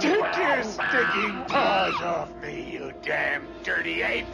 Take your stinking paws off me, you damn dirty ape!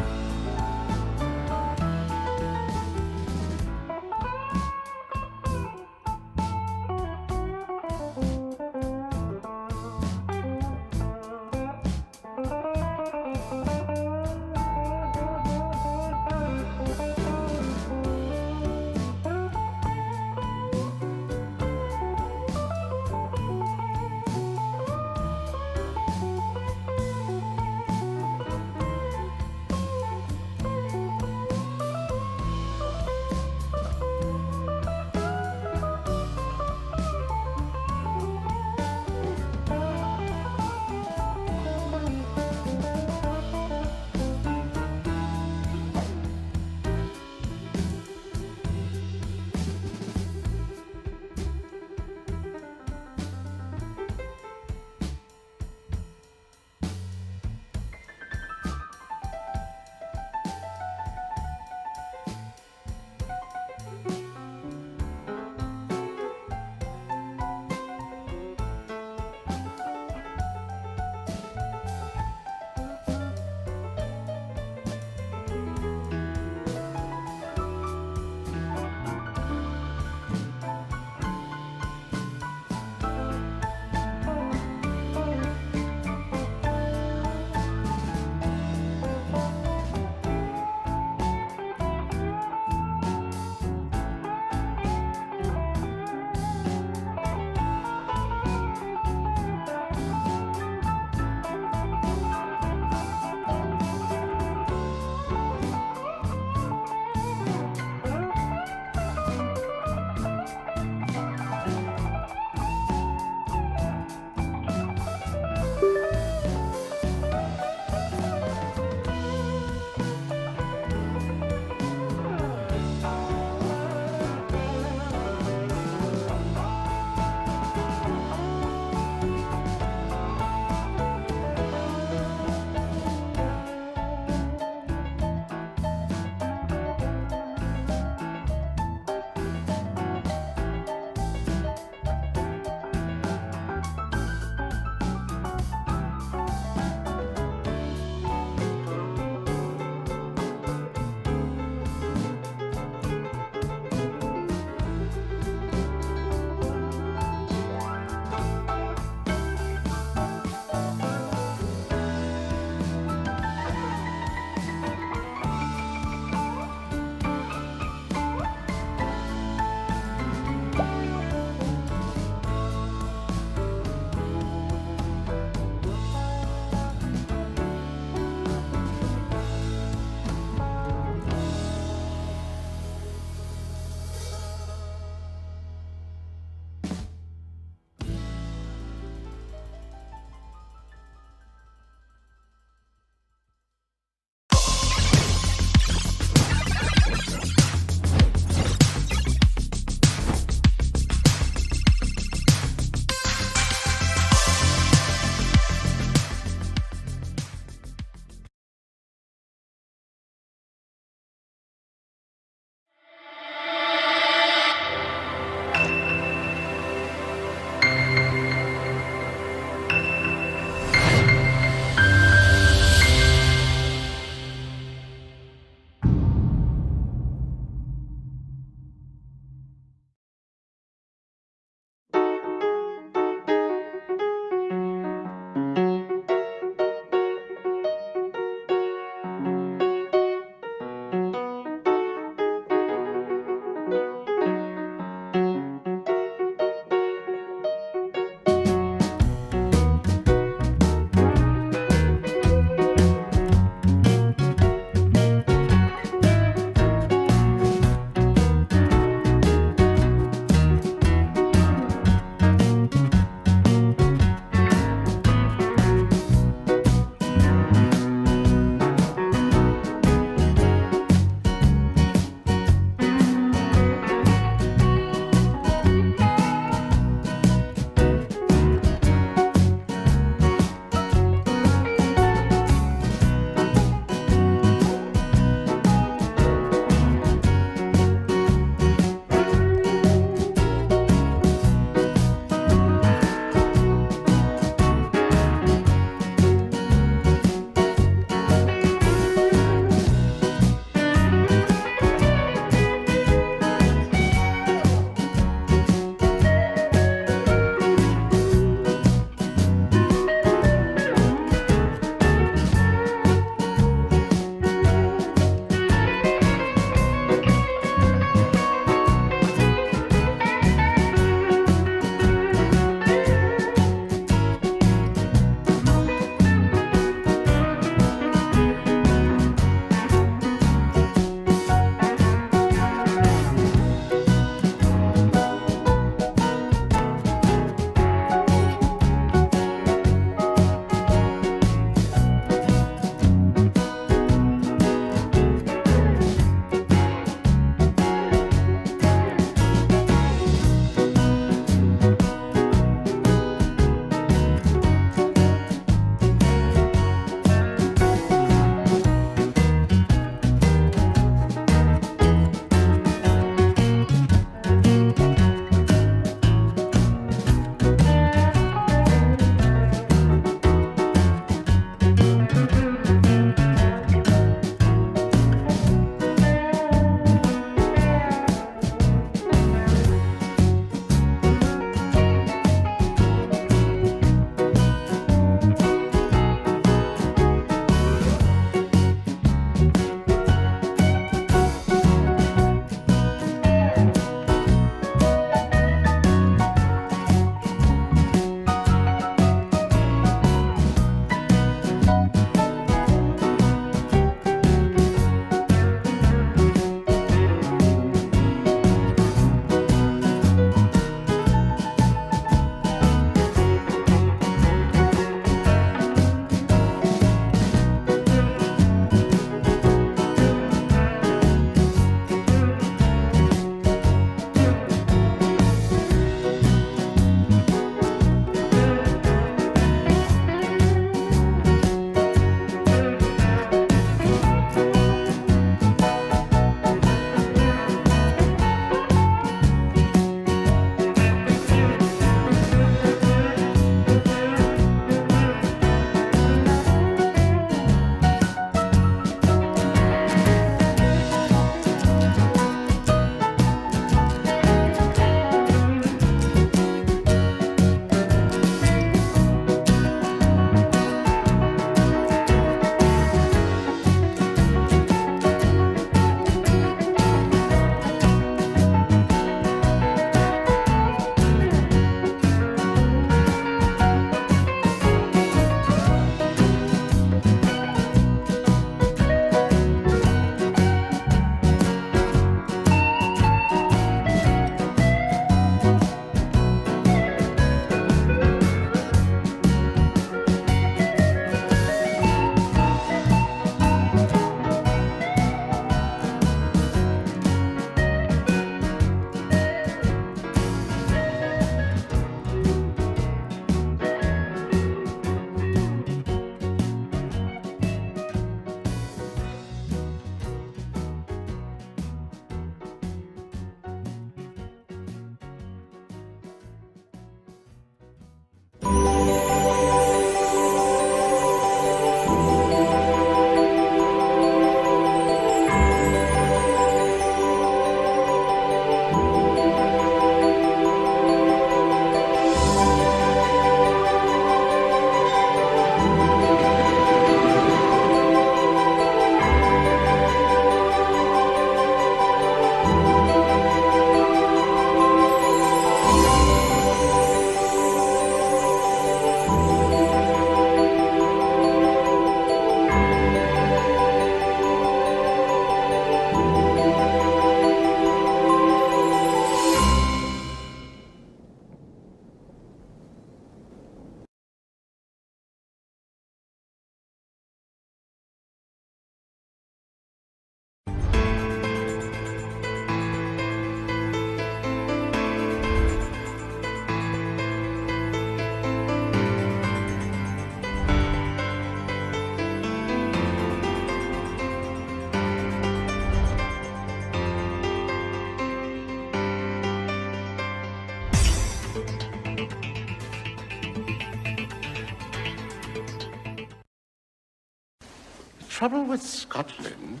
The trouble with Scotland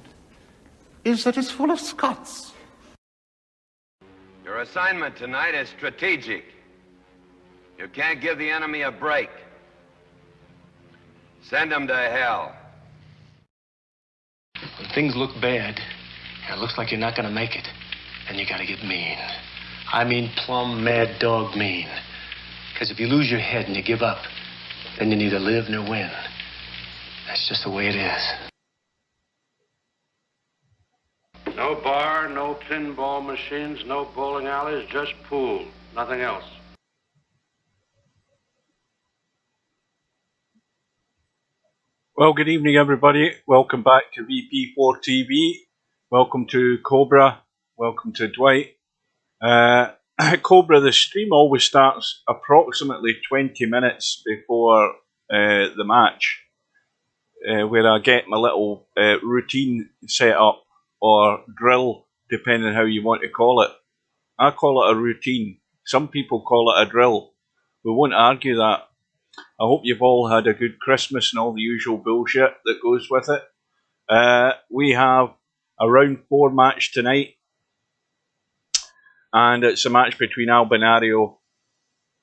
is that it's full of Scots. Your assignment tonight is strategic. You can't give the enemy a break. Send them to hell. When things look bad, and it looks like you're not gonna make it, then you gotta get mean. I mean plumb mad dog mean. Because if you lose your head and you give up, then you neither live nor win. That's just the way it is. No bar, no pinball machines, no bowling alleys, just pool. Nothing else. Well, good evening, everybody. Welcome back to VP4 TV. Welcome to Cobra. Welcome to Dwight. Cobra, the stream always starts approximately 20 minutes before the match, where I get my little routine set up, or drill, depending on how you want to call it. I call it a routine. Some people call it a drill. We won't argue that. I hope you've all had a good Christmas and all the usual bullshit that goes with it. We have a round 4 match tonight, and it's a match between Albinario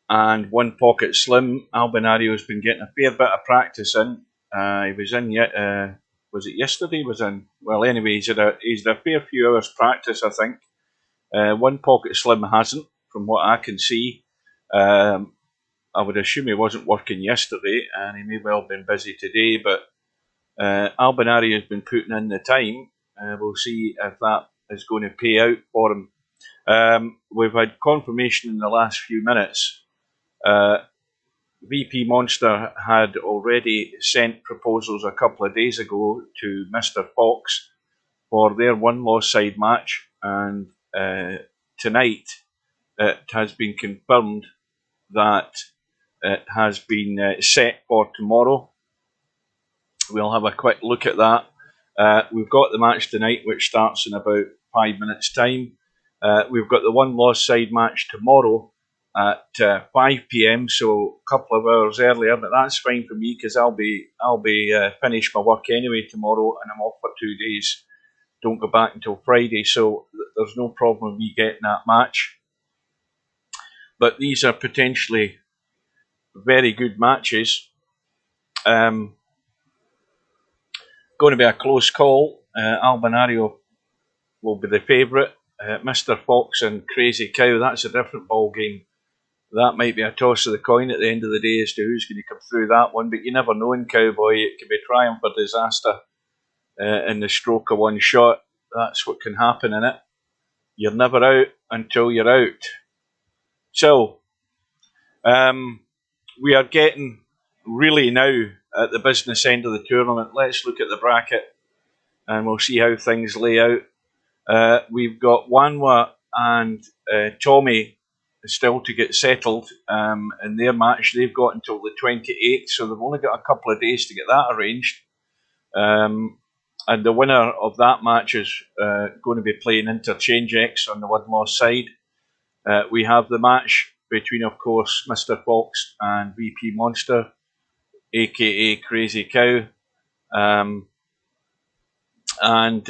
and OnePocketSlim. Albinario's been getting a fair bit of practice in. He was in yet. Was it yesterday? He was in. Well, anyway, he's had a fair few hours practice, I think. OnePocketSlim hasn't, from what I can see. I would assume he wasn't working yesterday, and he may well have been busy today, but Albinario has been putting in the time. We'll see if that is going to pay out for him. We've had confirmation in the last few minutes. VP Monster had already sent proposals a couple of days ago to Mr. Fox for their one-loss side match, and tonight it has been confirmed that it has been set for tomorrow. We'll have a quick look at that. We've got the match tonight, which starts in about 5 minutes' time. We've got the one-loss side match tomorrow at 5 p.m, so a couple of hours earlier, but that's fine for me because I'll be finished my work anyway tomorrow, and I'm off for 2 days. Don't go back until Friday, so there's no problem with me getting that match. But these are potentially very good matches. Going to be a close call. Albinario will be the favourite. Mr. Fox and Crazy Cow, that's a different ball game. That might be a toss of the coin at the end of the day as to who's going to come through that one, but you never know in Cowboy. It can be triumph or disaster in the stroke of one shot. That's what can happen in it. You're never out until you're out. So, we are getting really now at the business end of the tournament. Let's look at the bracket and we'll see how things lay out. We've got Wanwa and Tommy still to get settled in their match. They've got until the 28th, so they've only got a couple of days to get that arranged. And the winner of that match is going to be playing Interchange X on the one-loss side. We have the match between, of course, Mr. Fox and VP Monster, aka Crazy Cow. And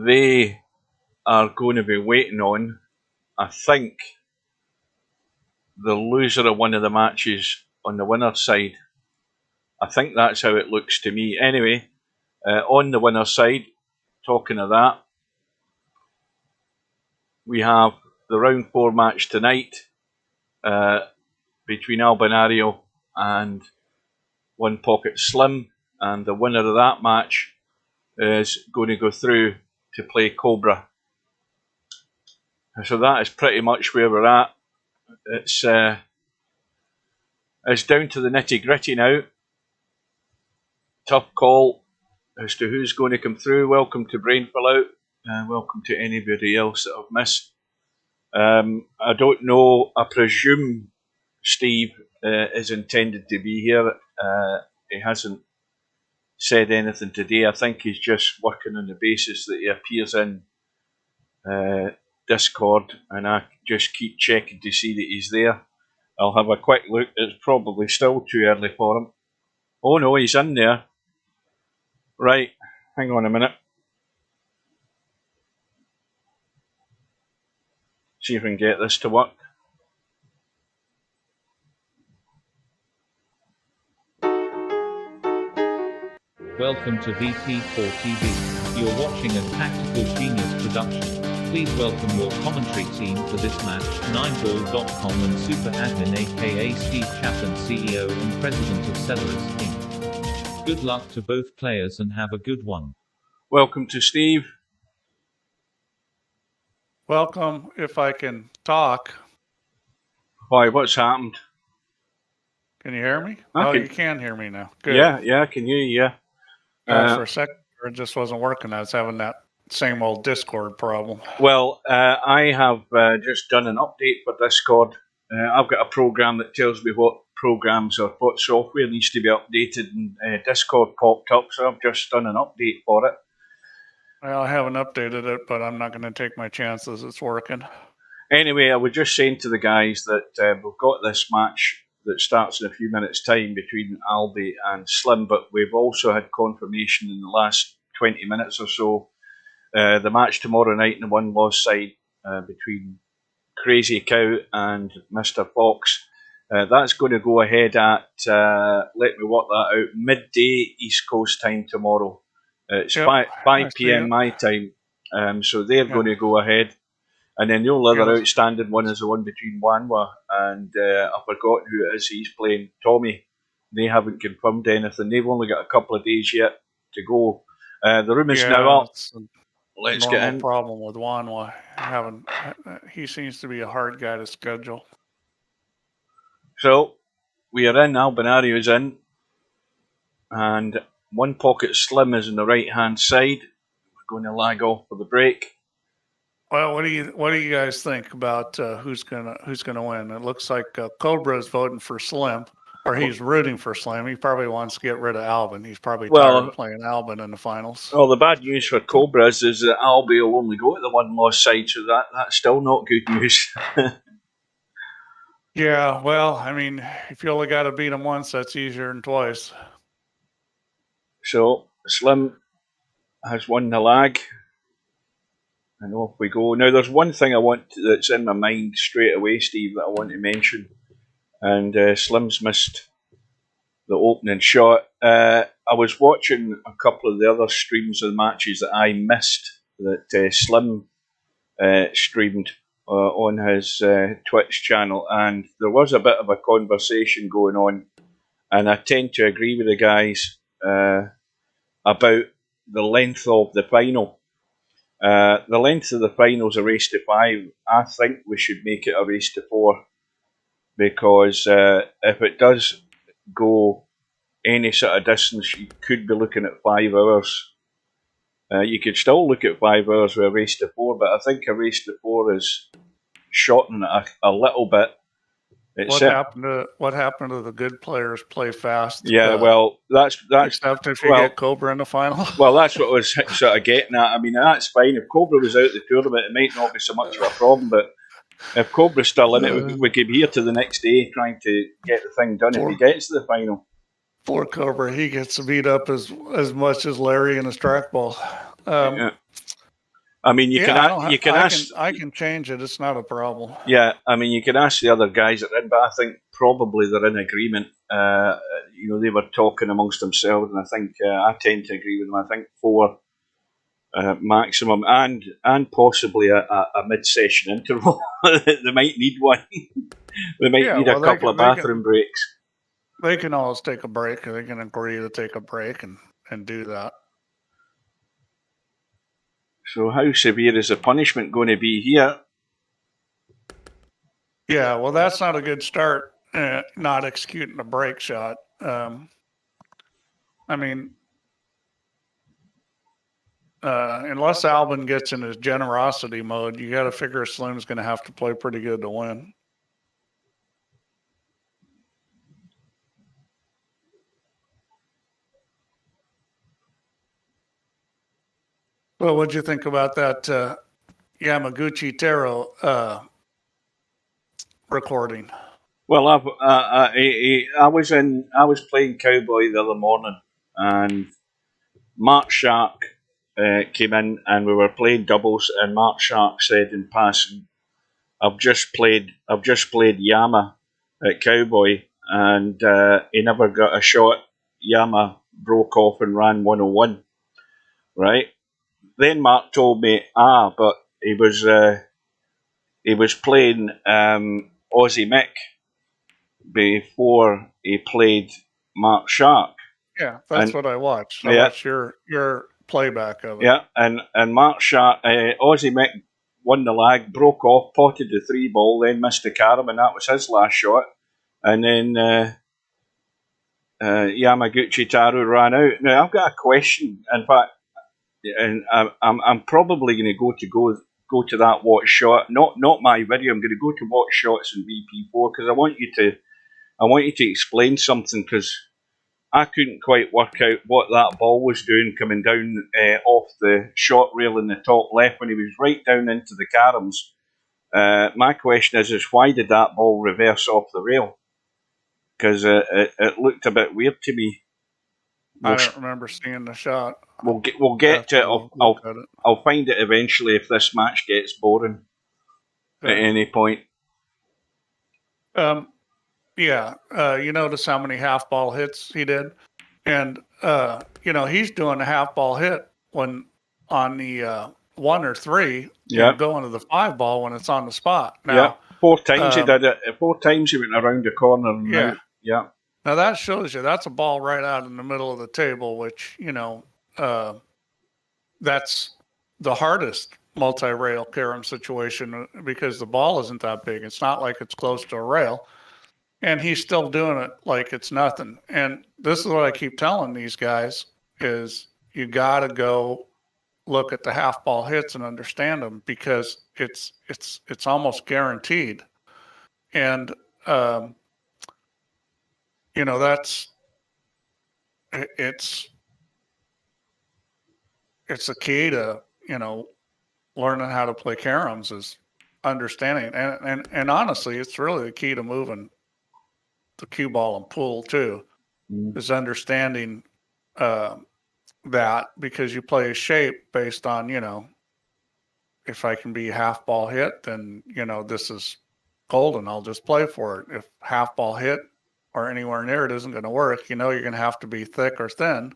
they are going to be waiting on, I think, the loser of one of the matches on the winner's side. I think that's how it looks to me. Anyway, on the winner's side, talking of that, we have the round 4 match tonight between Albinario and OnePocketSlim, and the winner of that match is going to go through to play Cobra. So that is pretty much where we're at. It's down to the nitty gritty now. Tough call as to who's going to come through. Welcome to Brainful Out, and welcome to anybody else that I've missed. I don't know, I presume Steve is intended to be here. He hasn't said anything today. I think he's just working on the basis that he appears in Discord, and I just keep checking to see that he's there. I'll have a quick look. It's probably still too early for him. Oh no, he's in there. Right, hang on a minute. See if we can get this to work. Welcome to VP4 TV. You're watching a Tactical Genius production. Please welcome your commentary team for this match, 9ball.com and Super Admin aka Steve Chapman, CEO and President of Celeris Inc. Good luck to both players and have a good one. Welcome to Steve. Welcome, if I can talk. Why, what's happened? Can you hear me? You can hear me now. Good. Yeah, I can hear you. For a second, it just wasn't working. I was having that same old Discord problem. Well, I have just done an update for Discord. I've got a program that tells me what programs or what software needs to be updated, and Discord popped up, so I've just done an update for it. Well, I haven't updated it, but I'm not going to take my chances. It's working. Anyway, I was just saying to the guys that we've got this match that starts in a few minutes' time between Albi and Slim, but we've also had confirmation in the last 20 minutes or so. The match tomorrow night in the one loss side between Crazy Cow and Mr. Fox. That's going to go ahead at, let me work that out, midday East Coast time tomorrow. It's 5 p.m. my time, so they're going to go ahead. And then the only other outstanding one is the one between Wanwa and I've forgotten who it is he's playing, Tommy. They haven't confirmed anything. They've only got a couple of days yet to go. The room is now up. Let's get in. Problem with Wanwa. He seems to be a hard guy to schedule. So we are in. Albinario's in, and OnePocketSlim is on the right hand side. We're going to lag off for the break. Well, what do you guys think about who's gonna win? It looks like Cobra's voting for Slim, or he's rooting for Slim. He probably wants to get rid of Albin. He's probably tired of playing Albin in the finals. Well, the bad news for Cobras is that Albi will only go to the one loss side, so that's still not good news. Yeah, well, I mean, if you only got to beat him once, that's easier than twice. So Slim has won the lag. And off we go. Now, there's one thing that's in my mind straight away, Steve, that I want to mention. And Slim's missed the opening shot. I was watching a couple of the other streams of the matches that I missed that Slim streamed on his Twitch channel. And there was a bit of a conversation going on. And I tend to agree with the guys about the length of the final. The length of the final's a race to 5. I think we should make it a race to 4, because if it does go any sort of distance, you could be looking at 5 hours. You could still look at 5 hours with a race to 4, but I think a race to 4 is shortening it a little bit. What happened to the good players play fast? Yeah, well, that's except if you get Cobra in the final. Well, that's what I was sort of getting at. I mean, that's fine. If Cobra was out of the tournament, it might not be so much of a problem, but If Cobra's still in it, we could be here to the next day trying to get the thing done if he gets to the final. Poor Cobra, he gets beat up as much as Larry in his trackball. Yeah. I mean, I can change it. It's not a problem. Yeah, I mean, you can ask the other guys that are in, but I think probably they're in agreement. They were talking amongst themselves, and I think I tend to agree with them. I think 4 maximum, and possibly a mid-session interval. They might need one. They might need a couple of bathroom breaks. They can always take a break. They can agree to take a break and do that. So how severe is the punishment going to be here? Yeah, well, that's not a good start, not executing a break shot. I mean, unless Albin gets in his generosity mode, you got to figure Slim's going to have to play pretty good to win. Well, what'd you think about that Yamaguchi Taro recording? Well, I was playing Cowboy the other morning, and Mark Shark came in, and we were playing doubles, and Mark Shark said in passing, "I've just played Yama at Cowboy, and he never got a shot. Yama broke off and ran 101, right?" Then Mark told me, but he was playing Aussie Mick before he played Mark Shark. Yeah, that's what I watched. I watched your playback of it. Yeah, and Mark Shark, Aussie Mick won the lag, broke off, potted the 3-ball, then missed the carom, and that was his last shot. And then Yamaguchi Taro ran out. Now I've got a question. In fact, and I'm probably going to go to that watch shot. Not my video. I'm going to go to watch shots in VP4 because I want you to explain something, because I couldn't quite work out what that ball was doing coming down off the shot rail in the top left when he was right down into the caroms. My question is why did that ball reverse off the rail? Because it looked a bit weird to me. I don't remember seeing the shot. We'll get to it. I'll find it eventually if this match gets boring at any point. You notice how many half ball hits he did, and he's doing a half ball hit when on the 1 or 3. Going to the 5 ball when it's on the spot. Now, 4 times he did it. 4 times he went around the corner. And yeah. Now that shows you that's a ball right out in the middle of the table, which, that's the hardest multi-rail carom situation because the ball isn't that big. It's not like it's close to a rail. And he's still doing it like it's nothing. And this is what I keep telling these guys is you got to go look at the half ball hits and understand them because it's almost guaranteed. And, it's the key to, learning how to play caroms is understanding. And honestly, it's really the key to moving the cue ball and pool too, is understanding that, because you play a shape based on, if I can be half ball hit, then, this is golden. I'll just play for it. If half ball hit or anywhere near it isn't going to work, you're going to have to be thick or thin,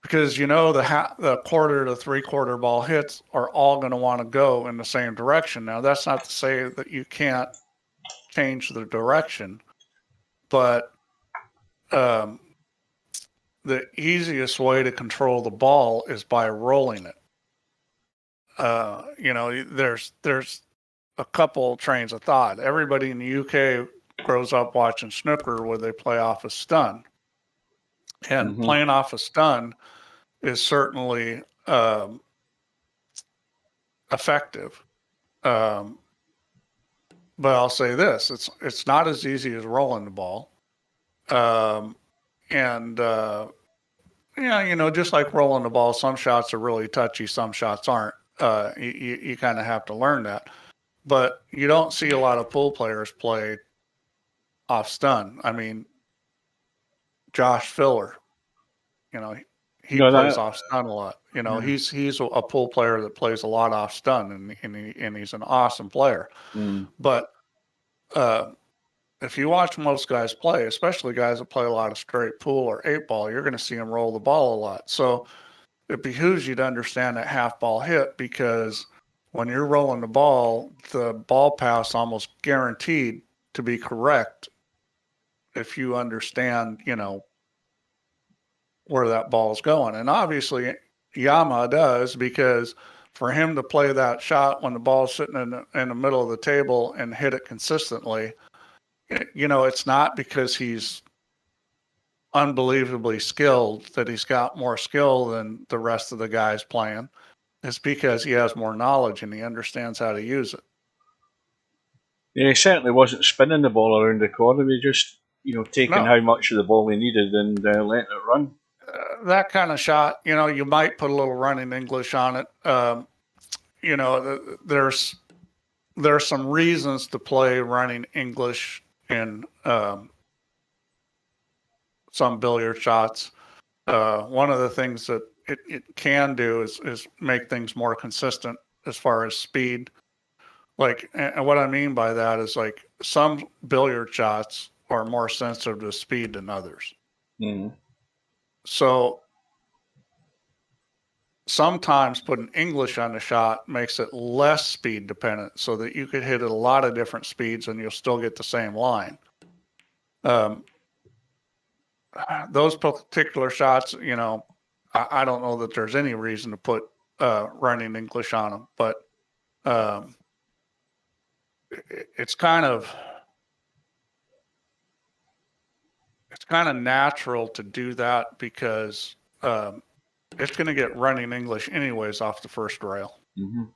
because the quarter to 3/4 ball hits are all going to want to go in the same direction. Now, that's not to say that you can't change the direction, but the easiest way to control the ball is by rolling it. There's a couple trains of thought. Everybody in the UK grows up watching snooker where they play off a stun, and playing off a stun is certainly effective. But I'll say this: it's not as easy as rolling the ball, just like rolling the ball, some shots are really touchy, some shots aren't. You kind of have to learn that. but you don't see a lot of pool players play off stun. I mean, Josh Filler, you know, he No, plays that off stun a lot. You know, he's a pool player that plays a lot off stun, and he's an awesome player. But if you watch most guys play, especially guys that play a lot of straight pool or 8-ball, you're going to see them roll the ball a lot. So it behooves you to understand that half ball hit, because when you're rolling the ball pass almost guaranteed to be correct if you understand, you know, where that ball's going. And obviously Yama does, because for him to play that shot when the ball's sitting in the middle of the table and hit it consistently, you know, it's not because he's unbelievably skilled, that he's got more skill than the rest of the guys playing. It's because he has more knowledge and he understands how to use it. Yeah, he certainly wasn't spinning the ball around the corner. He just, you know, taking how much of the ball he needed and letting it run. That kind of shot, you know, you might put a little running English on it. You know, there's some reasons to play running English in some billiard shots. One of the things that it can do is make things more consistent as far as speed. Like, and what I mean by that is, like, some billiard shots are more sensitive to speed than others. So sometimes putting English on the shot makes it less speed dependent, so that you could hit at a lot of different speeds and you'll still get the same line. Those particular shots, you know, I don't know that there's any reason to put running English on them, but it's kind of natural to do that, because it's going to get running English anyways off the first rail. You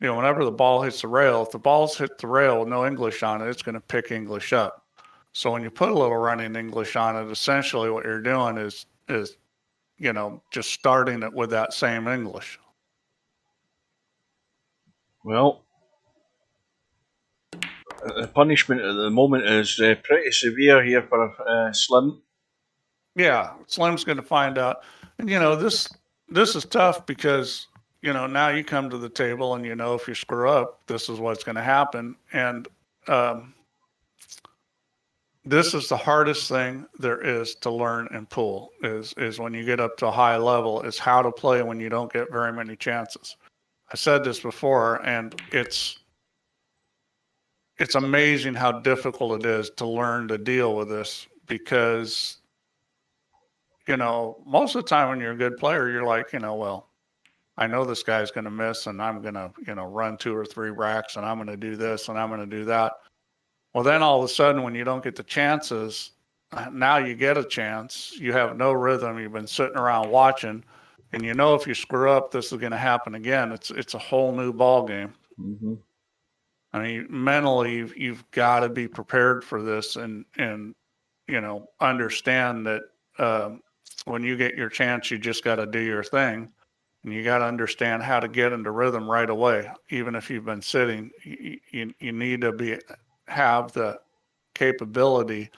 know, whenever the ball hits the rail, if the ball's hit the rail with no English on it, it's going to pick English up. So when you put a little running English on it, essentially what you're doing is, you know, just starting it with that same English. Well, the punishment at the moment is pretty severe here for Slim. Yeah, Slim's going to find out. And, you know, this is tough, because, you know, now you come to the table and, you know, if you screw up, this is what's going to happen. And this is the hardest thing there is to learn in pool, is when you get up to a high level, is how to play when you don't get very many chances. I said this before, and it's amazing how difficult it is to learn to deal with this, because, you know, most of the time when you're a good player, you're like, you know, well, I know this guy's going to miss, and I'm going to, you know, run 2 or 3 racks, and I'm going to do this, and I'm going to do that. Well, then all of a sudden, when you don't get the chances, now you get a chance. You have no rhythm. You've been sitting around watching, and you know if you screw up, this is going to happen again. It's a whole new ball game. I mean, mentally, you've got to be prepared for this, and you know, understand that when you get your chance, you just got to do your thing, and you got to understand how to get into rhythm right away. Even if you've been sitting, you need to have the capability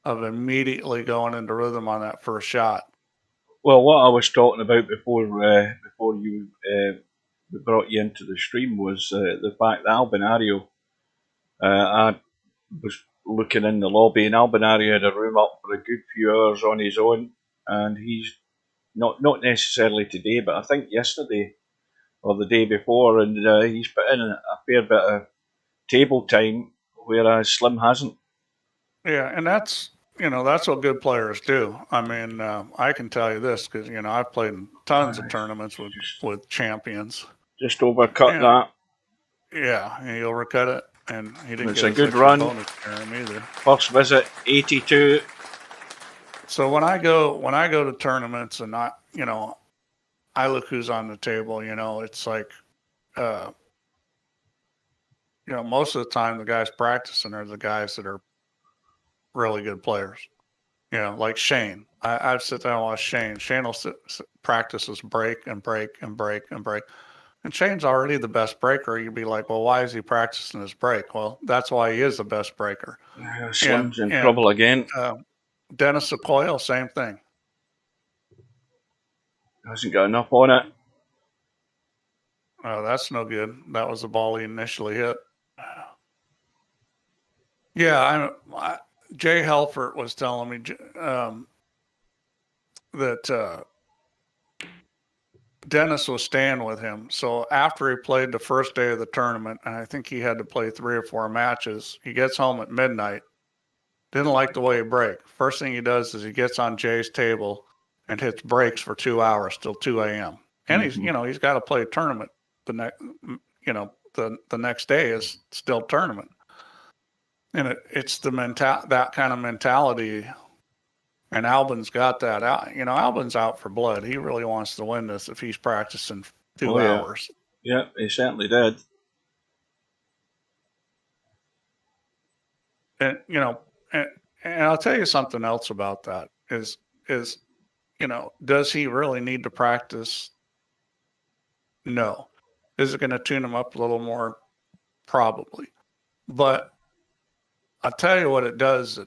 of immediately going into rhythm on that first shot. Well, what I was talking about before you brought you into the stream was the fact that Albinario, I was looking in the lobby, and Albinario had a room up for a good few hours on his own, and he's not necessarily today, but I think yesterday or the day before, and he's put in a fair bit of table time, whereas Slim hasn't. Yeah, and that's, you know, that's what good players do. I mean, I can tell you this, because, you know, I've played in tons of tournaments with champions. Just overcut that. Yeah, he overcut it, and he didn't It's get a good run. bonus for him either. First visit, 82. So when I go to tournaments, and you know, I look who's on the table. You know, it's like, you know, most of the time the guys practicing are the guys that are really good players. You know, like Shane. I've sit down and watch Shane. Shane will practices break and break and break and break. And Shane's already the best breaker. You'd be like, well, why is he practicing his break? Well, that's why he is the best breaker. Slim's in trouble again. Dennis Okoye, same thing. Hasn't got enough on it. Oh, that's no good. That was the ball he initially hit. Yeah, Jay Helfert was telling me that Dennis was staying with him. So after he played the first day of the tournament, and I think he had to play 3 or 4 matches, he gets home at midnight. Didn't like the way he break. First thing he does is he gets on Jay's table and hits breaks for 2 hours till 2 a.m. And he's got to play a tournament the next day is still tournament. And it's that kind of mentality. And Albin's got that out. Albin's out for blood. He really wants to win this if he's practicing 2 hours. Yeah, he certainly did. And and I'll tell you something else about that is does he really need to practice? No. Is it going to tune him up a little more? Probably. But I'll tell you what it does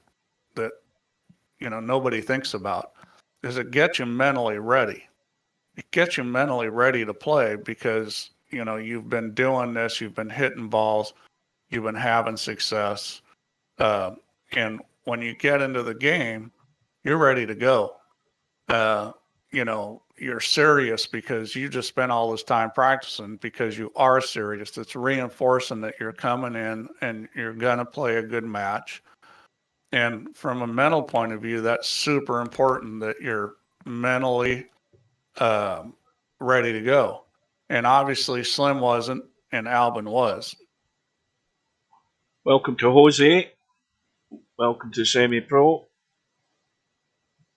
that nobody thinks about is it gets you mentally ready. It gets you mentally ready to play because, you've been doing this, you've been hitting balls, you've been having success. And when you get into the game, you're ready to go. You're serious because you just spent all this time practicing because you are serious. It's reinforcing that you're coming in and you're going to play a good match. And from a mental point of view, that's super important that you're mentally ready to go. And obviously Slim wasn't and Albin was. Welcome to Jose. Welcome to Semi-Pro.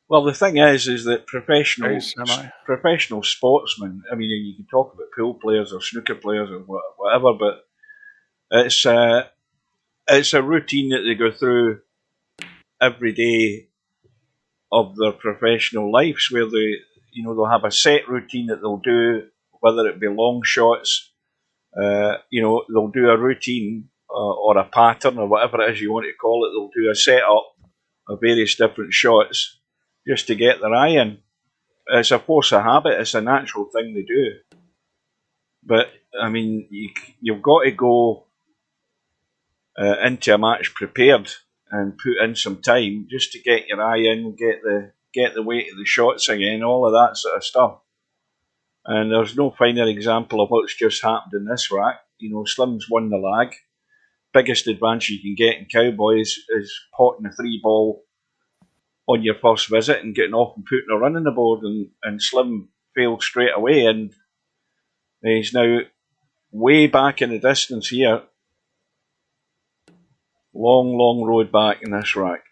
Well, the thing is that professional sportsmen, I mean, you can talk about pool players or snooker players or whatever, but it's a routine that they go through every day of their professional lives where they'll have a set routine that they'll do, whether it be long shots, they'll do a routine or a pattern or whatever it is you want to call it. They'll do a setup of various different shots just to get their eye in. It's a force of habit. It's a natural thing they do. But, I mean, you've got to go into a match prepared and put in some time just to get your eye in, get the weight of the shots again, all of that sort of stuff. And there's no finer example of what's just happened in this rack. Slim's won the lag. Biggest advantage you can get in Cowboy is potting a 3-ball on your first visit and getting off and putting a run on the board, and Slim failed straight away, and he's now way back in the distance here. Long road back in this rack.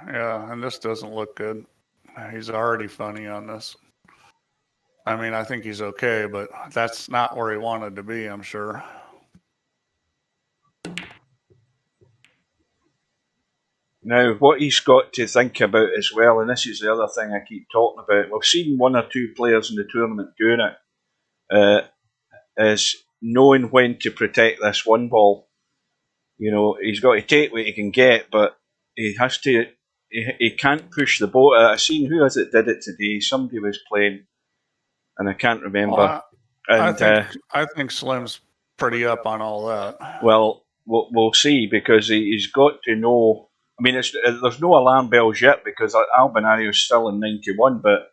Yeah, and this doesn't look good. He's already funny on this. I mean, I think he's okay, but that's not where he wanted to be, I'm sure. Now, what he's got to think about as well, and this is the other thing I keep talking about, we've seen 1 or 2 players in the tournament doing it, is knowing when to protect this 1 ball. He's got to take what he can get, but he has to. He can't push the boat. I seen who was it did it today. Somebody was playing, and I can't remember. I think Slim's pretty up on all that. Well, we'll see because he's got to know. I mean, there's no alarm bells yet because Albinario is still in 91, but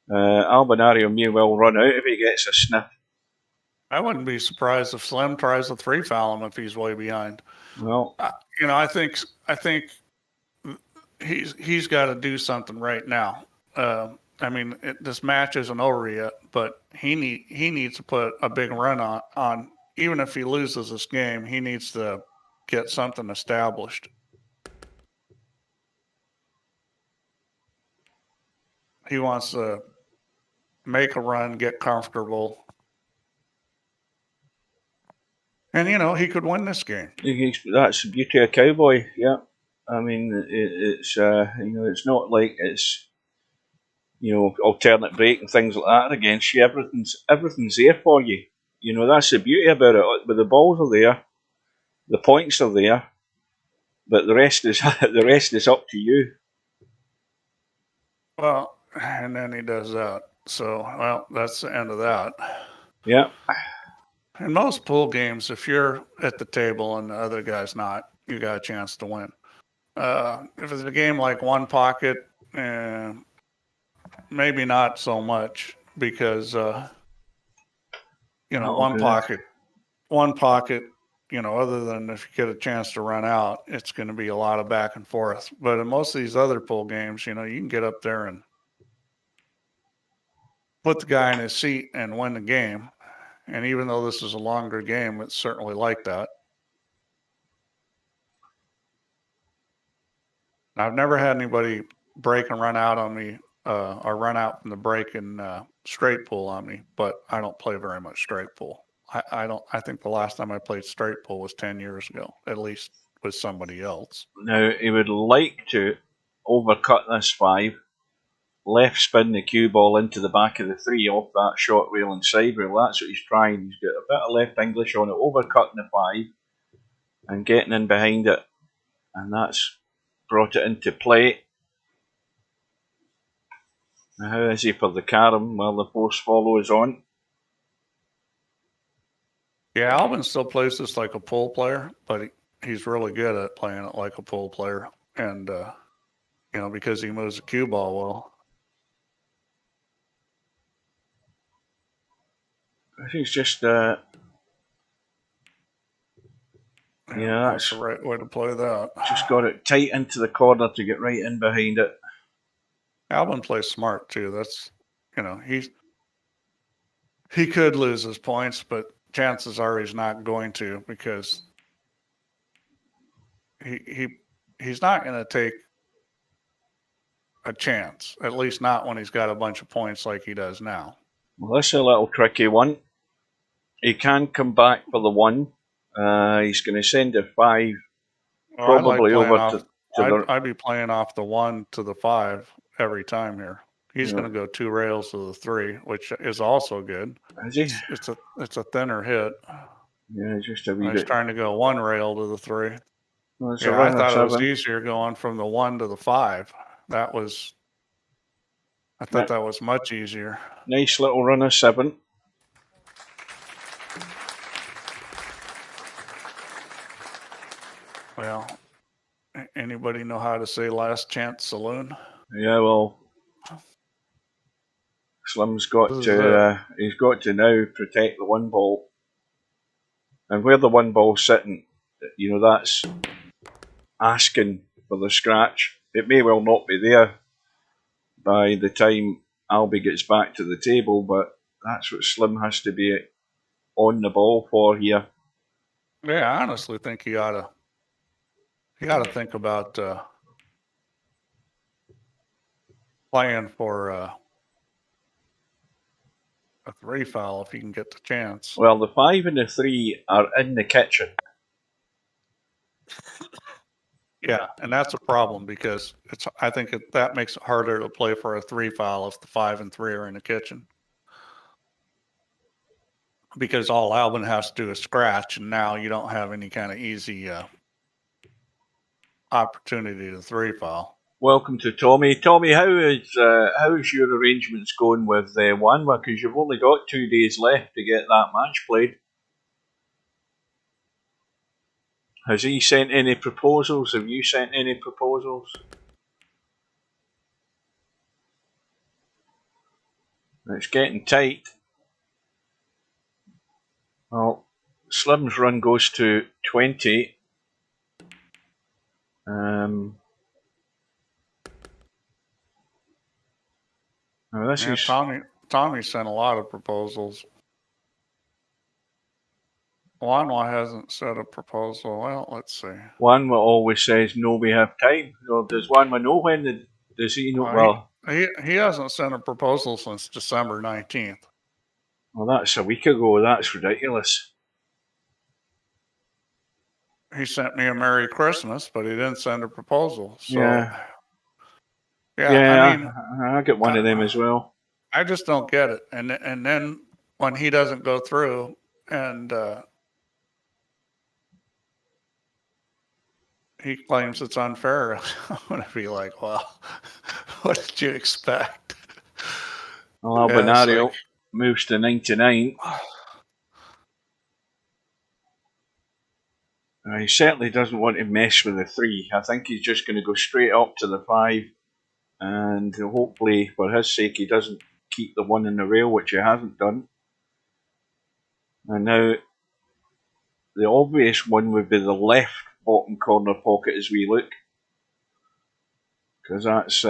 Albinario may well run out if he gets a sniff. I wouldn't be surprised if Slim tries to 3-foul him if he's way behind. Well, I think he's got to do something right now. I mean, this match isn't over yet, but he needs to put a big run on. Even if he loses this game, he needs to get something established. He wants to make a run, get comfortable. And, he could win this game. That's the beauty of Cowboy, yeah. I mean, it's not like it's alternate break and things like that against you. Everything's there for you. That's the beauty about it. But the balls are there, the points are there, but the rest is the rest is up to you. Well, and then he does that. So, well, that's the end of that. Yeah. In most pool games, if you're at the table and the other guy's not, you got a chance to win. If it's a game like One Pocket, maybe not so much because One Pocket, other than if you get a chance to run out, it's going to be a lot of back and forth. But in most of these other pool games, you can get up there and put the guy in his seat and win the game. And even though this is a longer game, it's certainly like that. I've never had anybody break and run out on me, or run out from the break in straight pool on me, but I don't play very much straight pool. I think the last time I played straight pool was 10 years ago, at least with somebody else. Now, he would like to overcut this 5, left spin the cue ball into the back of the 3 off that short rail and side rail. That's what he's trying. He's got a bit of left English on it, overcutting the 5 and getting in behind it. And that's brought it into play. Now, how is he for the carom? Well, the force follow is on. Yeah, Albin still plays this like a pool player, but he's really good at playing it like a pool player. And, because he moves the cue ball well. I think it's just, that's the right way to play that. Just got it tight into the corner to get right in behind it. Albin plays smart too. That's, he could lose his points, but chances are he's not going to because he's not going to take a chance, at least not when he's got a bunch of points like he does now. Well, this is a little tricky one. He can come back for the 1. He's going to send a 5 probably over to I'd be playing off the 1 to the 5 every time here. He's going to go 2 rails to the 3, which is also good. Is he? It's a thinner hit. Yeah, just a wee He's trying to go 1 rail to the 3. Well, I thought it was easier going from the 1 to the 5. I thought that was much easier. Nice little run of 7. Well, anybody know how to say last chance saloon? Yeah, well, Slim's got to he's got to now protect the 1 ball. And where the 1 ball's sitting, that's asking for the scratch. It may well not be there by the time Albie gets back to the table, but that's what Slim has to be on the ball for here. Yeah, I honestly think he ought to think about playing for a 3 foul if he can get the chance. Well, the 5 and the 3 are in the kitchen. Yeah, and that's a problem because I think that makes it harder to play for a 3 foul if the 5 and 3 are in the kitchen. Because all Albin has to do is scratch, and now you don't have any kind of easy opportunity to 3 foul. Welcome to Tommy. Tommy, how's your arrangements going with Wanwa? Because you've only got 2 days left to get that match played. Has he sent any proposals? Have you sent any proposals? It's getting tight. Well, Slim's run goes to 20. Tommy sent a lot of proposals. Wanwa hasn't sent a proposal. Well, let's see. Wanwa always says, no, we have time. So does Wanwa know when? Does he know? He hasn't sent a proposal since December 19th. Well, that's a week ago. That's ridiculous. He sent me a Merry Christmas, but he didn't send a proposal. So, yeah. Yeah, I mean, I get one of them as well. I just don't get it. And then when he doesn't go through, and he claims it's unfair, I'm going to be like, well, what did you expect? Well, Albinario moves to 99. He certainly doesn't want to mess with the 3. I think he's just going to go straight up to the 5. And hopefully, for his sake, he doesn't keep the 1 in the rail, which he hasn't done. And now, the obvious one would be the left bottom corner pocket as we look. Because that's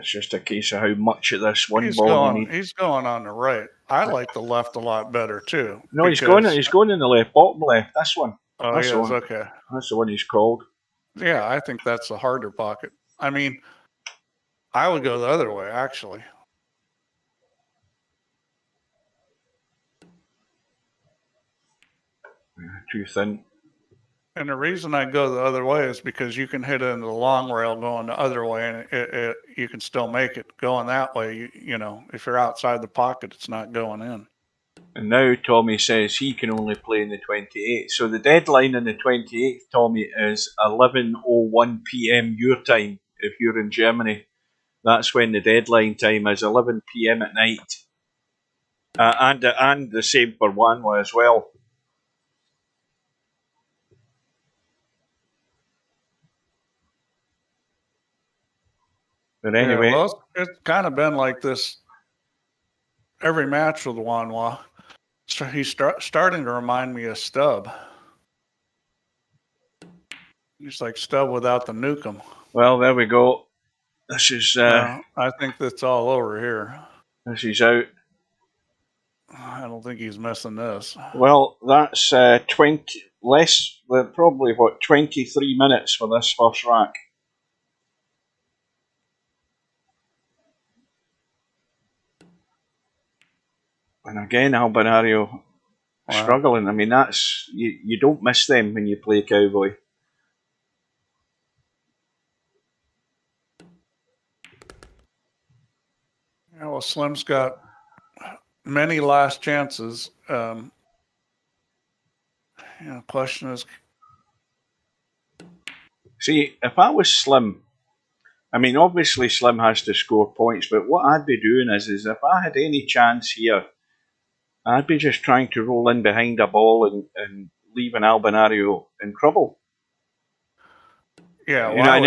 just a case of how much of this one ball you need. He's going on the right. I like the left a lot better, too. No, he's going in the left, bottom left, this one. Oh, that's he is, okay. That's the one he's called. Yeah, I think that's the harder pocket. I mean, I would go the other way, actually. Too thin. And the reason I go the other way is because you can hit it into the long rail going the other way, and you can still make it. Going that way, you know, if you're outside the pocket, it's not going in. And now Tommy says he can only play in the 28th. So the deadline in the 28th, Tommy, is 11:01 p.m. your time. If you're in Germany, that's when the deadline time is, 11 p.m. at night. And the same for Wanwa as well. But anyway, yeah, well, it's kind of been like this every match with Wanwa. So he's starting to remind me of Stubb. He's like Stubb without the nukem. Well, there we go. This is. I think that's all over here. This is out. I don't think he's missing this. Well, that's 20 less. Probably 23 minutes for this first rack. And again, Albinario struggling. I mean, that's you don't miss them when you play Cowboy. Yeah, well, Slim's got many last chances. Question is, see, if I was Slim, I mean, obviously Slim has to score points, but what I'd be doing is if I had any chance here, I'd be just trying to roll in behind a ball and leave an Albinario in trouble. Yeah, well,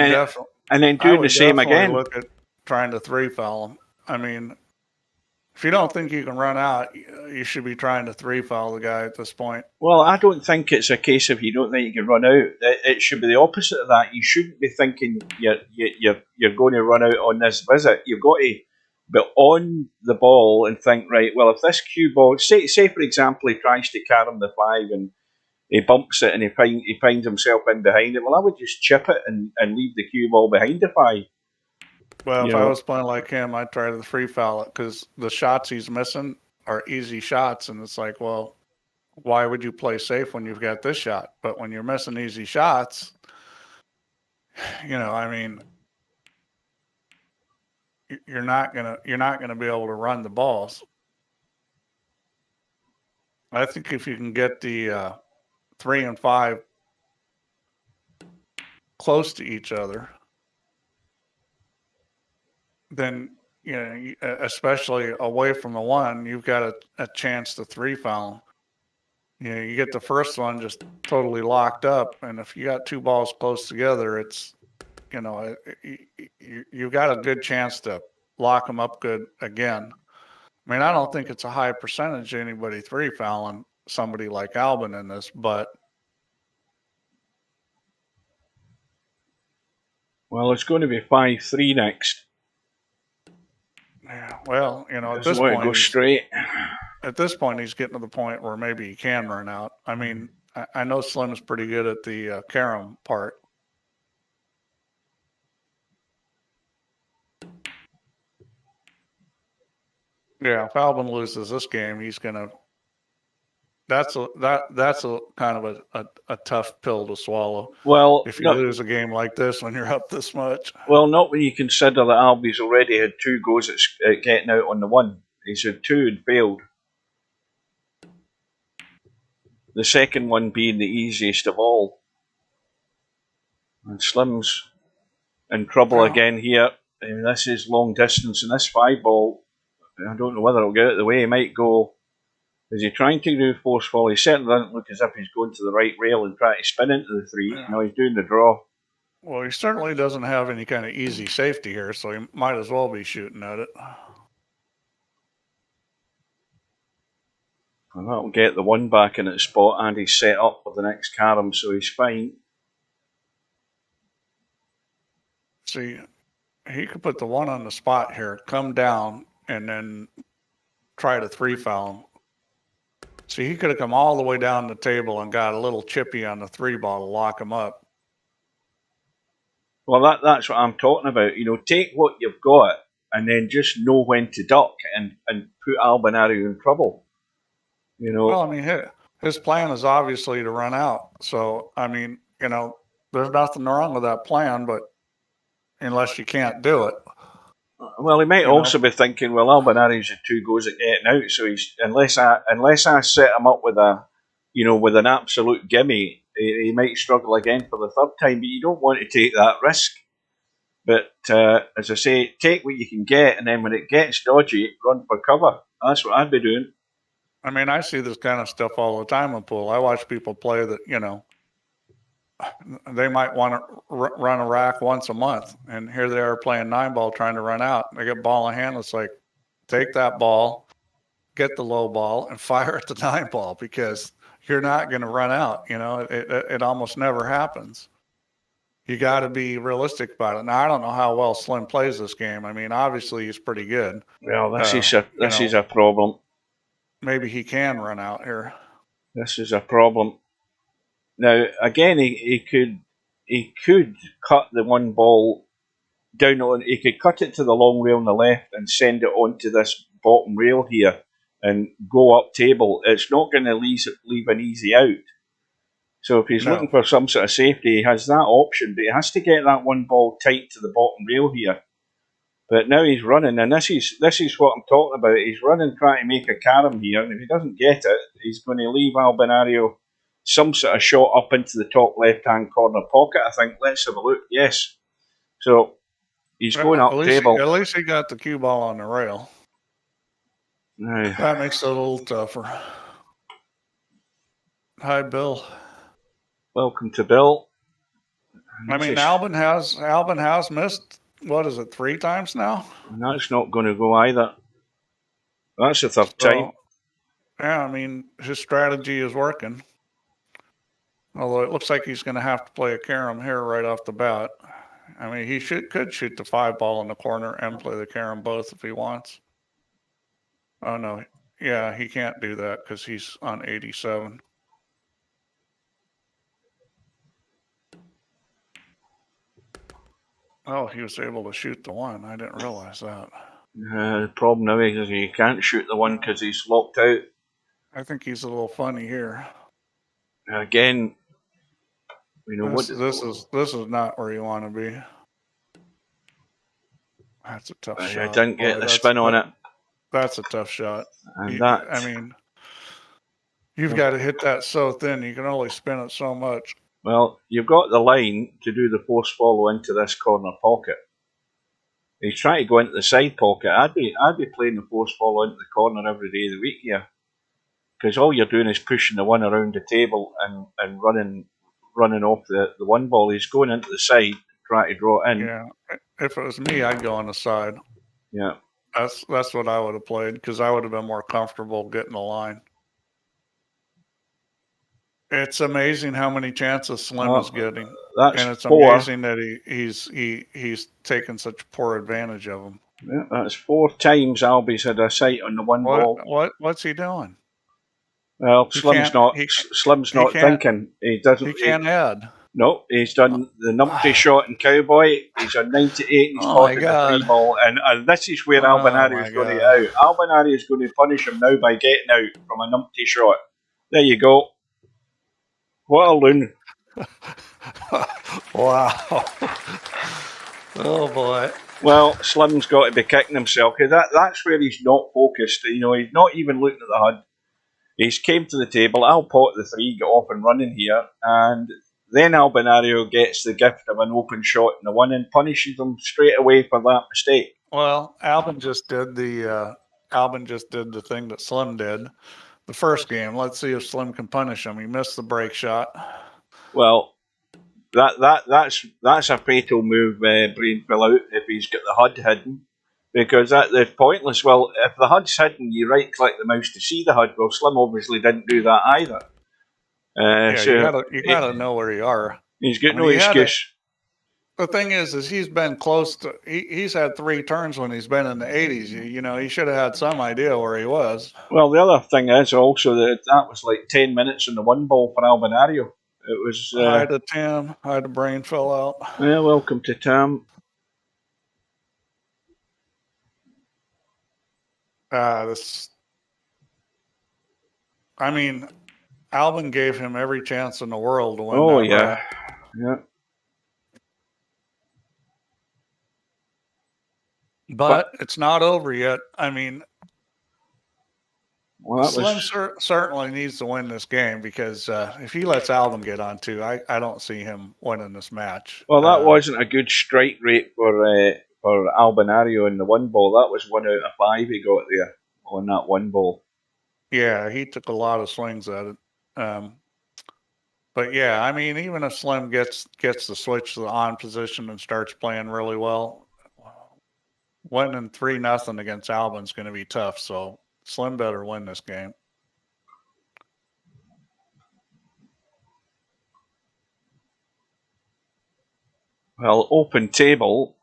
and then do the same again. Look at trying to 3-foul him. I mean, if you don't think you can run out, you should be trying to 3-foul the guy at this point. Well, I don't think it's a case of you don't think you can run out. It should be the opposite of that. You shouldn't be thinking you're going to run out on this visit. You've got to be on the ball and think, right, well, if this cue ball, say for example, he tries to carom the 5 and he bumps it and he finds himself in behind it, well, I would just chip it and leave the cue ball behind the 5. Well, if I was playing like him, I'd try to 3-foul it because the shots he's missing are easy shots. And it's like, well, why would you play safe when you've got this shot? But when you're missing easy shots, I mean, you're not gonna be able to run the balls. I think if you can get the 3 and 5 close to each other, then especially away from the 1, you've got a chance to 3-foul. You get the first one just totally locked up, and if you got 2 balls close together, it's you got a good chance to lock them up good again. I mean, I don't think it's a high percentage of anybody 3-fouling somebody like Albin in this, but well, it's going to be 5-3 next. Yeah, well, at this point, go straight. At this point, he's getting to the point where maybe he can run out. I mean, I know Slim's pretty good at the carom part. Yeah, if Albin loses this game, he's gonna that's a kind of a tough pill to swallow. Well, if you lose a game like this when you're up this much. Well, not when you consider that Albie's already had 2 goes at getting out on the one. He's had 2 and failed. The second one being the easiest of all. And Slim's in trouble again here. I mean, this is long distance, and this 5 ball, I don't know whether it'll get out of the way. He might go. Is he trying to do forceful? He certainly doesn't look as if he's going to the right rail and trying to spin into the 3. Yeah. No, he's doing the draw. Well, he certainly doesn't have any kind of easy safety here, so he might as well be shooting at it. And that'll get the 1 back in its spot, and he's set up for the next carom, so he's fine. See, he could put the 1 on the spot here, come down, and then try to 3 foul him. See, he could have come all the way down the table and got a little chippy on the 3 ball to lock him up. Well, that's what I'm talking about. You know, take what you've got and then just know when to duck and put Albinario in trouble. You know. Well, I mean, his plan is obviously to run out. So, I mean, you know, there's nothing wrong with that plan, but unless you can't do it. Well, he might also be thinking, well, Albinario's had 2 goes at getting out, so he's unless I set him up with with an absolute gimme, he might struggle again for the 3rd time. But you don't want to take that risk. But as I say, take what you can get, and then when it gets dodgy, run for cover. That's what I'd be doing. I mean, I see this kind of stuff all the time in pool. I watch people play that, you know, they might want to run a rack once a month, and here they are playing 9 ball trying to run out. They get ball in hand. It's like, take that ball, get the low ball, and fire at the 9 ball, because you're not going to run out. You know, it almost never happens. You got to be realistic about it. Now, I don't know how well Slim plays this game. I mean, obviously he's pretty good. Well, this is a problem. Maybe he can run out here. This is a problem. Now, again, he could cut the 1 ball down on. He could cut it to the long rail on the left and send it onto this bottom rail here and go up table. It's not going to leave an easy out. So if he's looking for some sort of safety, he has that option, but he has to get that 1 ball tight to the bottom rail here. But now he's running, and this is what I'm talking about. He's running, trying to make a carom here, and if he doesn't get it, he's going to leave Albinario some sort of shot up into the top left-hand corner pocket, I think. Let's have a look. Yes. So he's going up table. At least he got the cue ball on the rail. Now, that makes it a little tougher. Hi, Bill. Welcome to Bill. I mean, Albin has missed, what is it, 3 times now? And that's not going to go either. That's the 3rd time. Yeah, I mean, his strategy is working. Although it looks like he's going to have to play a carom here right off the bat. I mean, he could shoot the 5 ball in the corner and play the carom both if he wants. Oh, no. Yeah, he can't do that because he's on 87. Oh, he was able to shoot the 1. I didn't realize that. The problem now is he can't shoot the 1 because he's locked out. I think he's a little funny here. Again, this is not where you want to be. That's a tough shot. I didn't get the spin on it. That's a tough shot. And I mean, you've got to hit that so thin. You can only spin it so much. Well, you've got the line to do the force follow into this corner pocket. He's trying to go into the side pocket. I'd be playing the force follow into the corner every day of the week here, because all you're doing is pushing the 1 around the table and running off the 1 ball. He's going into the side to try to draw in. Yeah, if it was me, I'd go on the side. Yeah, that's what I would have played, because I would have been more comfortable getting the line. It's amazing how many chances Slim is getting, and it's amazing that he's taken such poor advantage of them. Yeah, that's 4 times Albie's had a sight on the 1 ball. What's he doing? Well, Slim's not thinking. He doesn't. He can't add. No, he's done the numpty shot in Cowboy. He's on 98 and he's spotted the 3 ball. And this is where Albinario is going to get out. Albinario is going to punish him now by getting out from a numpty shot. There you go. What a loon. Wow. Oh, boy. Well, Slim's got to be kicking himself. That's where he's not focused. You know, he's not even looking at the HUD. He's came to the table. I'll pot the three, get off and running here, and then Albinario gets the gift of an open shot in the one and punishes him straight away for that mistake. Well, Albin just did the thing that Slim did the first game. Let's see if Slim can punish him. He missed the break shot. Well, that's a fatal move, Brain Fill Out, if he's got the HUD hidden. Because that's pointless. Well, if the HUD's hidden, you right click the mouse to see the HUD. Well, Slim obviously didn't do that either. So you gotta know where you are. He's got no excuse. The thing is he's been close to. He's had 3 turns when he's been in the 80s. You know, he should have had some idea where he was. Well, the other thing is also that was like 10 minutes in the one ball for Albinario. It was. Hi to Tim. Hi to Brain Fill Out. Yeah, welcome to Tim. I mean, Albin gave him every chance in the world to win. Oh, that yeah. round. Yeah. But it's not over yet. I mean, Slim certainly needs to win this game because if he lets Albin get on too, I don't see him winning this match. Well, that wasn't a good strike rate for Albinario in the one ball. That was 1 out of 5 he got there on that one ball. Yeah, he took a lot of swings at it. But yeah, I mean, even if Slim gets the switch to the on position and starts playing really well, winning 3-0 against Albin's going to be tough. So Slim better win this game. Well, open table.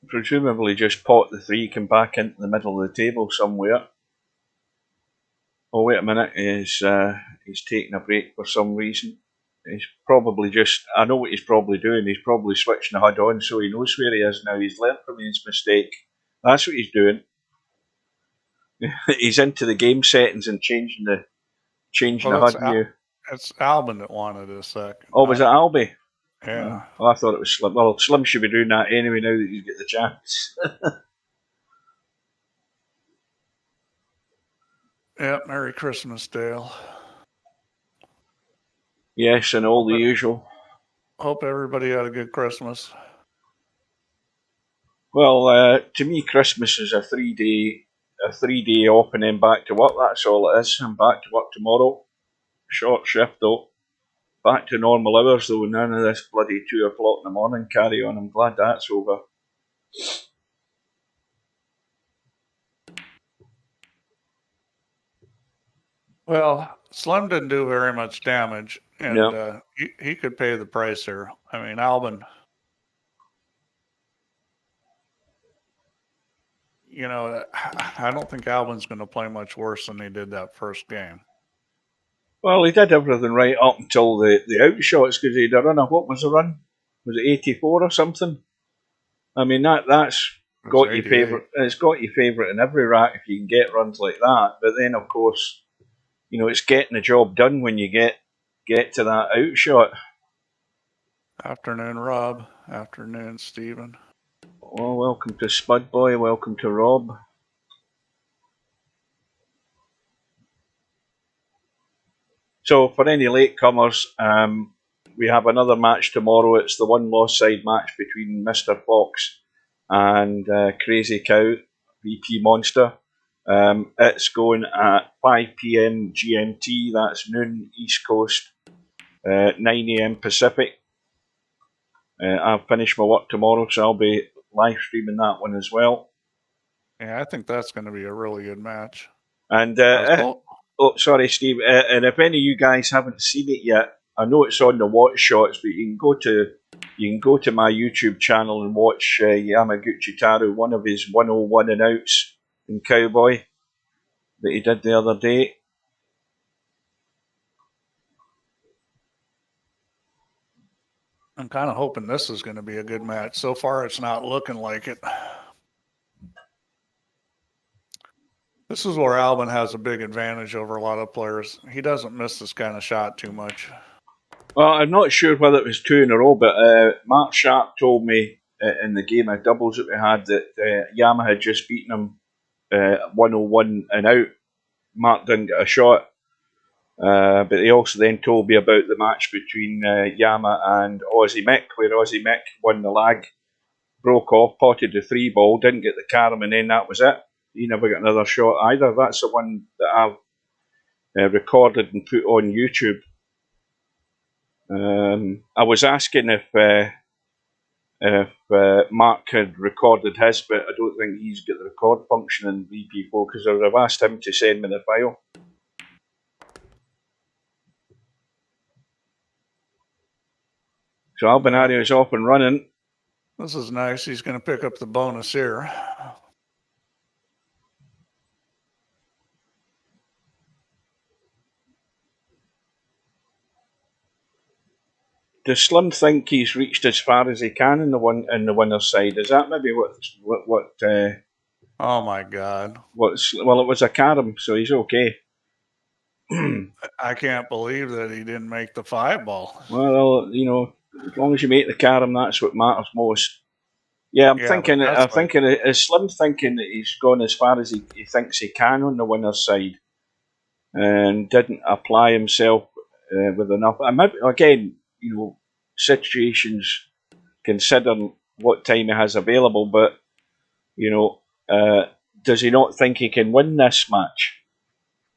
Presumably just pot the 3, come back into the middle of the table somewhere. Oh, wait a minute, he's taking a break for some reason. He's probably I know what he's probably doing, he's probably switching the HUD on so he knows where he is now. He's learnt from his mistake. That's what he's doing. He's into the game settings and changing the HUD view. It's Albin that wanted it a second. Oh, was it Albie? Yeah. Oh, I thought it was Slim. Well, Slim should be doing that anyway now that he's got the chance. Yeah, Merry Christmas, Dale. Yes, and all the usual. Hope everybody had a good Christmas. Well, to me, Christmas is a 3-day off and then back to work. That's all it is. I'm back to work tomorrow. Short shift though. Back to normal hours though. None of this bloody 2 o'clock in the morning carry on. I'm glad that's over. Well, Slim didn't do very much damage, and he could pay the price here. I mean, Albin, you know, I don't think Albin's going to play much worse than he did that first game. Well, he did everything right up until the outshots because he had a run of, what was the run? Was it 84 or something? I mean, that's got your favourite. It's got your favourite in every rack if you can get runs like that. But then, of course, you know, it's getting the job done when you get to that outshot. Afternoon, Rob. Afternoon, Stephen. Well, welcome to Spud Boy. Welcome to Rob. So, for any latecomers, we have another match tomorrow. It's the one loss side match between Mr. Fox and Crazy Cow, VP Monster. It's going at 5 PM GMT, that's noon East Coast, 9 AM Pacific. I'll finish my work tomorrow, so I'll be live streaming that one as well. Yeah, I think that's going to be a really good match. And oh, sorry, Steve. And if any of you guys haven't seen it yet, I know it's on the watch shots, but you can go to my YouTube channel and watch Yamaguchi Taro, one of his 101 and outs in Cowboy that he did the other day. I'm kind of hoping this is going to be a good match. So far, it's not looking like it. This is where Albin has a big advantage over a lot of players. He doesn't miss this kind of shot too much. Well, I'm not sure whether it was 2 in a row, but Mark Sharp told me in the game of doubles that we had that Yama had just beaten him 101 and out. Mark didn't get a shot, but he also then told me about the match between Yama and Aussie Mick, where Aussie Mick won the lag, broke off, potted the 3-ball, didn't get the carom, and then that was it. He never got another shot either. That's the one that I've recorded and put on YouTube. I was asking if Mark had recorded his, but I don't think he's got the record function in VP4 because I would have asked him to send me the file. So Albinario is off and running. This is nice. He's going to pick up the bonus here. Does Slim think he's reached as far as he can in the winner's side? Is that maybe what? Oh my God! Well, it was a carom, so he's okay. I can't believe that he didn't make the 5-ball. Well, you know, as long as you make the carom, that's what matters most. Yeah, I'm thinking. Is Slim thinking that he's gone as far as he thinks he can on the winner's side, and didn't apply himself with enough? And maybe again, you know, situations considering what time he has available, but you know, does he not think he can win this match?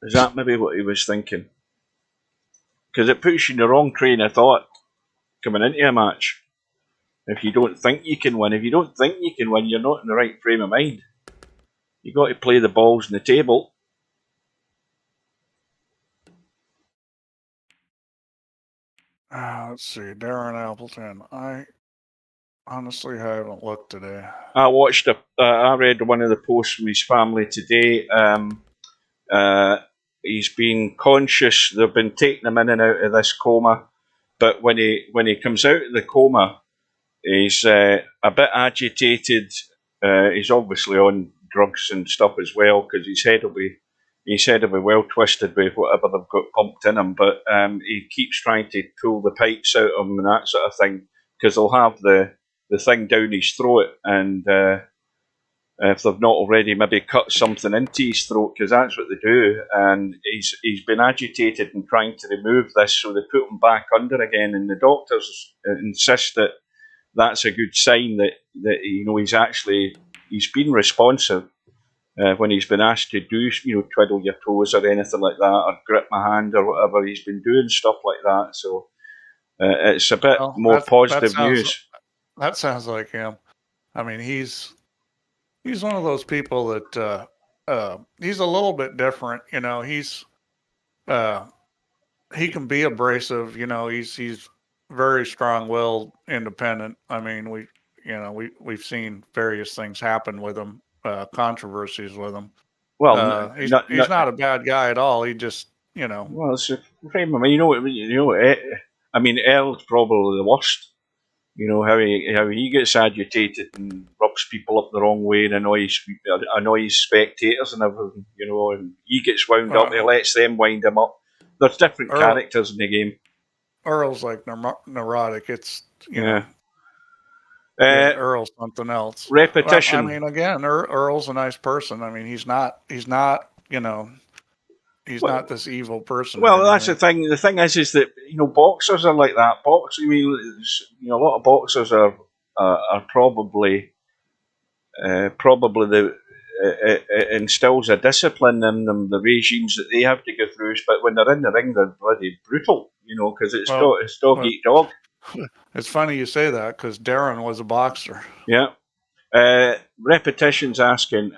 Is that maybe what he was thinking? Because it puts you in the wrong train of thought coming into a match. If you don't think you can win, you're not in the right frame of mind. You've got to play the balls on the table. Let's see, Darren Appleton. I honestly haven't looked today. I read one of the posts from his family today. He's been conscious. They've been taking him in and out of this coma, but when he comes out of the coma, he's a bit agitated. He's obviously on drugs and stuff as well because his head will be well twisted with whatever they've got pumped in him. But he keeps trying to pull the pipes out of him and that sort of thing because they'll have the thing down his throat, and if they've not already maybe cut something into his throat, because that's what they do. And he's been agitated and trying to remove this, so they put him back under again. And the doctors insist that that's a good sign that you know he's been responsive when he's been asked to do, you know, twiddle your toes or anything like that, or grip my hand or whatever. He's been doing stuff like that, so it's a bit more positive news. That sounds like him. I mean, he's one of those people that he's a little bit different. You know, he can be abrasive. You know, he's very strong-willed, independent. I mean, we've seen various things happen with him, controversies with him. Well, he's not a bad guy at all. He just, you know. Well, it's a frame. I mean, I mean, Earl's probably the worst. You know how he gets agitated and rubs people up the wrong way and annoys spectators and everything. You know, and he gets wound up. He lets them wind him up. There's different characters in the game. Earl's like neurotic. It's Earl's something else. Repetition. Well, I mean, again, Earl's a nice person. I mean, he's not. You know, he's not this evil person. Well, that's the thing. The thing is that, you know, boxers are like that. I mean, you know, a lot of boxers are probably it instills a discipline in them, the regimes that they have to go through. But when they're in the ring, they're bloody brutal. You know, because it's dog eat dog. It's funny you say that because Darren was a boxer. Yeah. Repetition's asking.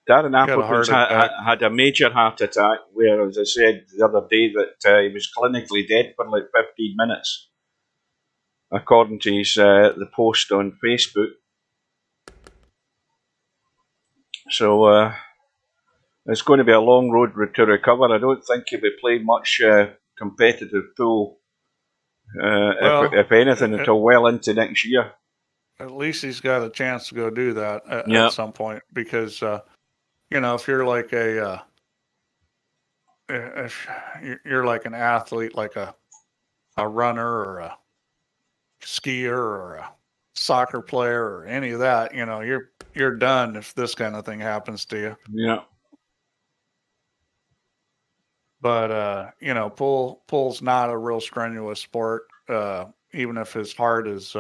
Darren Appleton's had a major heart attack where, as I said the other day, that he was clinically dead for like 15 minutes, according to his the post on Facebook. So it's going to be a long road to recover. I don't think he'll be playing much competitive pool, if anything, until well into next year. At least he's got a chance to go do that at some point, because if you're like if you're like an athlete, like a runner or a skier or a soccer player or any of that, you're done if this kind of thing happens to you. Yeah. But pool's not a real strenuous sport. Even if his heart is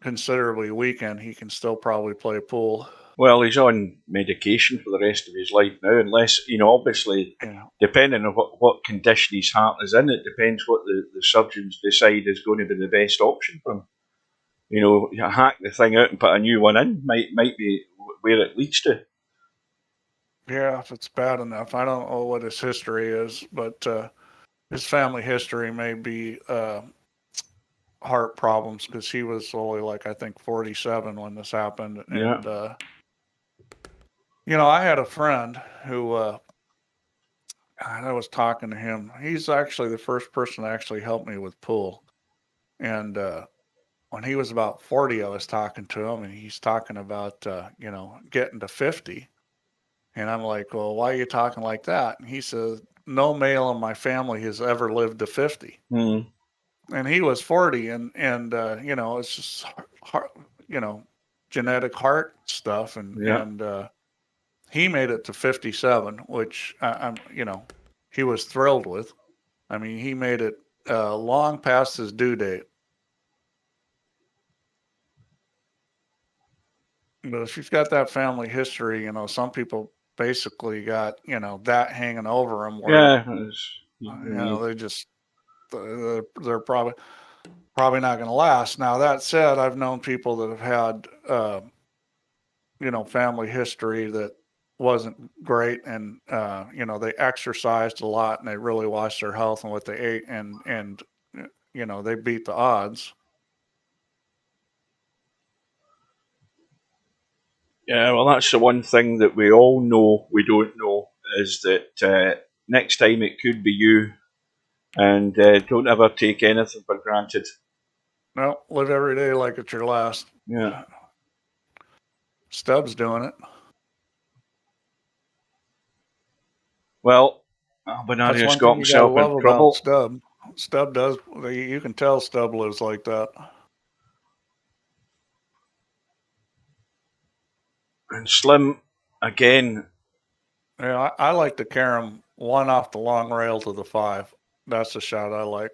considerably weakened, he can still probably play pool. Well, he's on medication for the rest of his life now, unless, obviously, depending on what condition his heart is in, it depends what the surgeons decide is going to be the best option for him. Hack the thing out and put a new one in might be where it leads to. Yeah, if it's bad enough. I don't know what his history is, but his family history may be heart problems because he was only I think 47 when this happened. Yeah. And I had a friend who I was talking to him. He's actually the first person to actually help me with pool. And when he was about 40, I was talking to him, and he's talking about getting to 50. And I'm like, well, why are you talking like that? And he says, no male in my family has ever lived to 50. Mm. And he was 40, and it's just genetic heart stuff, and he made it to 57, which I'm he was thrilled with. I mean, he made it long past his due date. But if you've got that family history, some people basically got that hanging over them. Where, they just they're probably not going to last. Now that said, I've known people that have had family history that wasn't great, and they exercised a lot and they really watched their health and what they ate, and they beat the odds. Yeah, well, that's the one thing that we all know we don't know, is that next time it could be you, and don't ever take anything for granted. No, live every day like it's your last. Yeah. Stubb's doing it. Well, Albinario's got himself in trouble. Stubb does. You can tell Stubb lives like that. And Slim, again. Yeah, I like to carry him one off the long rail to the 5. That's the shot I like.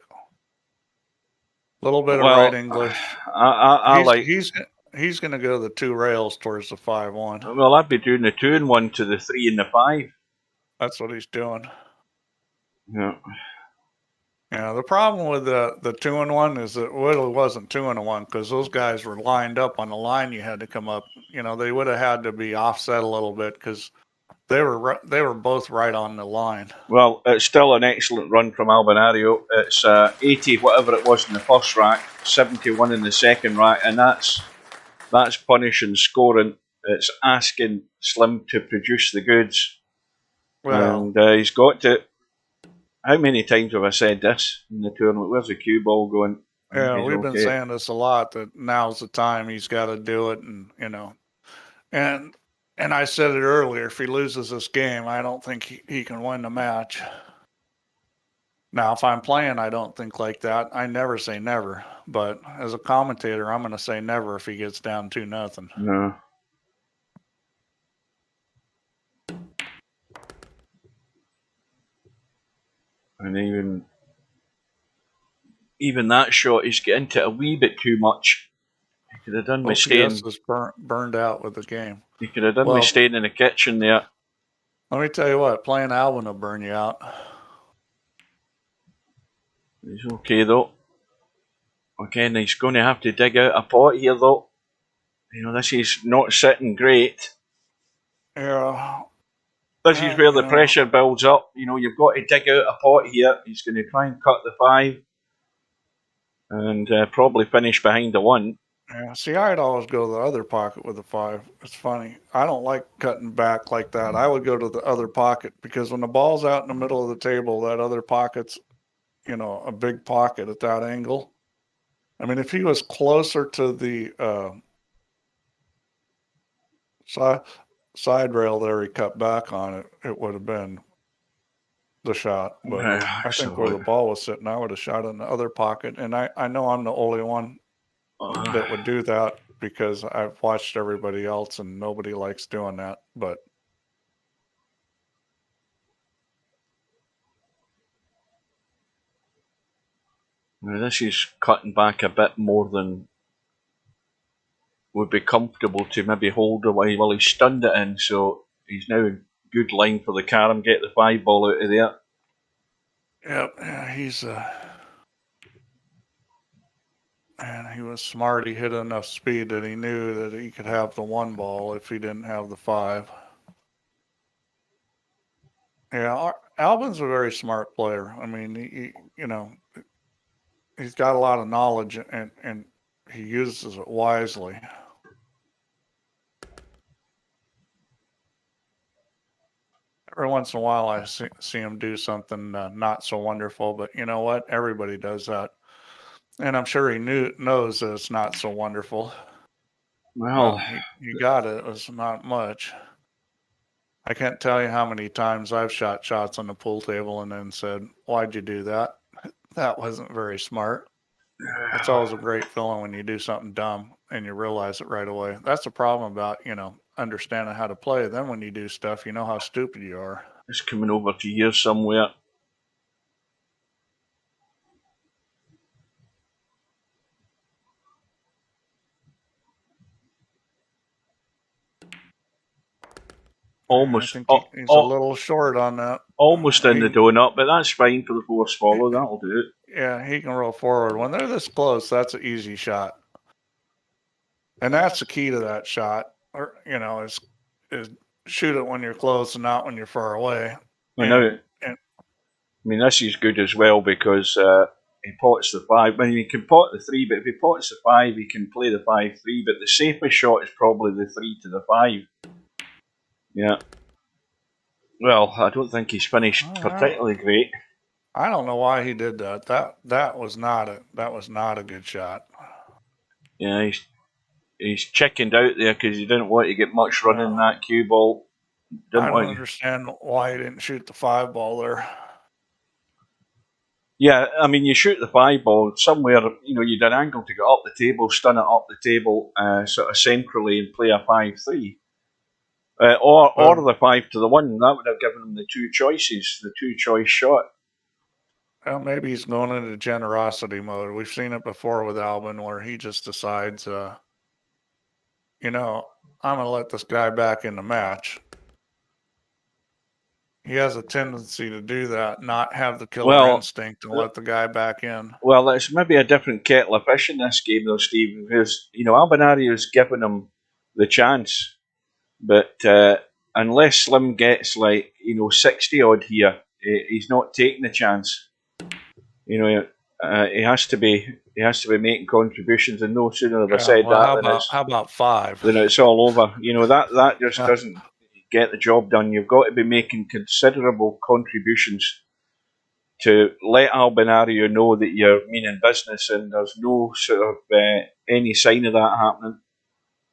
A little bit of right English. He's going to go the 2 rails towards the 5-1. Well, I'd be doing the 2 and 1 to the 3 and the 5. That's what he's doing. Yeah. Yeah, the problem with the 2 and 1 is that it really wasn't 2 and 1, because those guys were lined up on the line. You had to come up. They would have had to be offset a little bit because they were both right on the line. Well, it's still an excellent run from Albinario. It's 80 whatever it was in the first rack, 71 in the second rack, and that's punishing scoring. It's asking Slim to produce the goods. Well, and he's got to. How many times have I said this in the tournament? Where's the cue ball going? Yeah, we've been saying this a lot, that now's the time he's got to do it, and and I said it earlier. If he loses this game, I don't think he can win the match. Now, if I'm playing, I don't think like that. I never say never, but as a commentator, I'm going to say never if he gets down 2-0. No. And even that shot, he's getting into it a wee bit too much. He could have done with staying. Was burned out with the game. He could have done with staying in the kitchen there. Let me tell you what, playing Alvin will burn you out. He's okay though. Again, he's going to have to dig out a pot here though. This is not sitting great. Yeah. This is where the pressure builds up. You've got to dig out a pot here. He's going to try and cut the 5 and probably finish behind the 1. Yeah, see, I'd always go to the other pocket with the 5. It's funny. I don't like cutting back like that. I would go to the other pocket, because when the ball's out in the middle of the table, that other pocket's, a big pocket at that angle. I mean, if he was closer to the side rail there, he cut back on it. It would have been the shot, but I think where the ball was sitting, I would have shot in the other pocket. And I know I'm the only one that would do that because I've watched everybody else and nobody likes doing that. But now this is cutting back a bit more than would be comfortable to maybe hold away while he stunned it in, so he's now in good line for the carom, get the 5 ball out of there. Yep, yeah, and he was smart. He hit enough speed that he knew that he could have the 1 ball if he didn't have the 5. Yeah, Albin's a very smart player. I mean, he's got a lot of knowledge and he uses it wisely. Every once in a while, I see him do something not so wonderful, but you know what? Everybody does that. And I'm sure he knows that it's not so wonderful. Well, he got it. It was not much. I can't tell you how many times I've shot shots on the pool table and then said, "Why'd you do that? That wasn't very smart." It's always a great feeling when you do something dumb and you realize it right away. That's the problem about, understanding how to play. Then when you do stuff, you know how stupid you are. it's coming over to here somewhere. Almost. I think he's a little short on that. Almost in the donut, but that's fine for the force follow. That'll do it. Yeah, he can roll forward. When they're this close, that's an easy shot. And that's the key to that shot. Or, is shoot it when you're close and not when you're far away. I mean, this is good as well because he pots the 5. I mean, he can pot the 3, but if he pots the 5, he can play the 5-3. But the safest shot is probably the 3 to the 5. Yeah. Well, I don't think he's finished particularly great. I don't know why he did that. That was not a good shot. Yeah, he's chickened out there because he didn't want to get much run in that cue ball. I don't understand why he didn't shoot the 5 ball there. Yeah, I mean, you shoot the 5 ball somewhere, you'd an angle to get up the table, stun it up the table, sort of centrally and play a 5-3. Or the 5 to the 1. That would have given him the 2 choices, the 2-choice shot. Well, maybe he's going into generosity mode. We've seen it before with Albin where he just decides, I'm going to let this guy back in the match. He has a tendency to do that, not have the killer instinct and let the guy back in. Well, it's maybe a different kettle of fish in this game, though, Steve, because, Albinario's given him the chance. But unless Slim gets 60 odd here, he's not taking the chance. He has to be making contributions, and no sooner have I said that how about 5? Then it's all over. That just doesn't get the job done. You've got to be making considerable contributions to let Albinario know that you're meaning business, and there's no sort of any sign of that happening.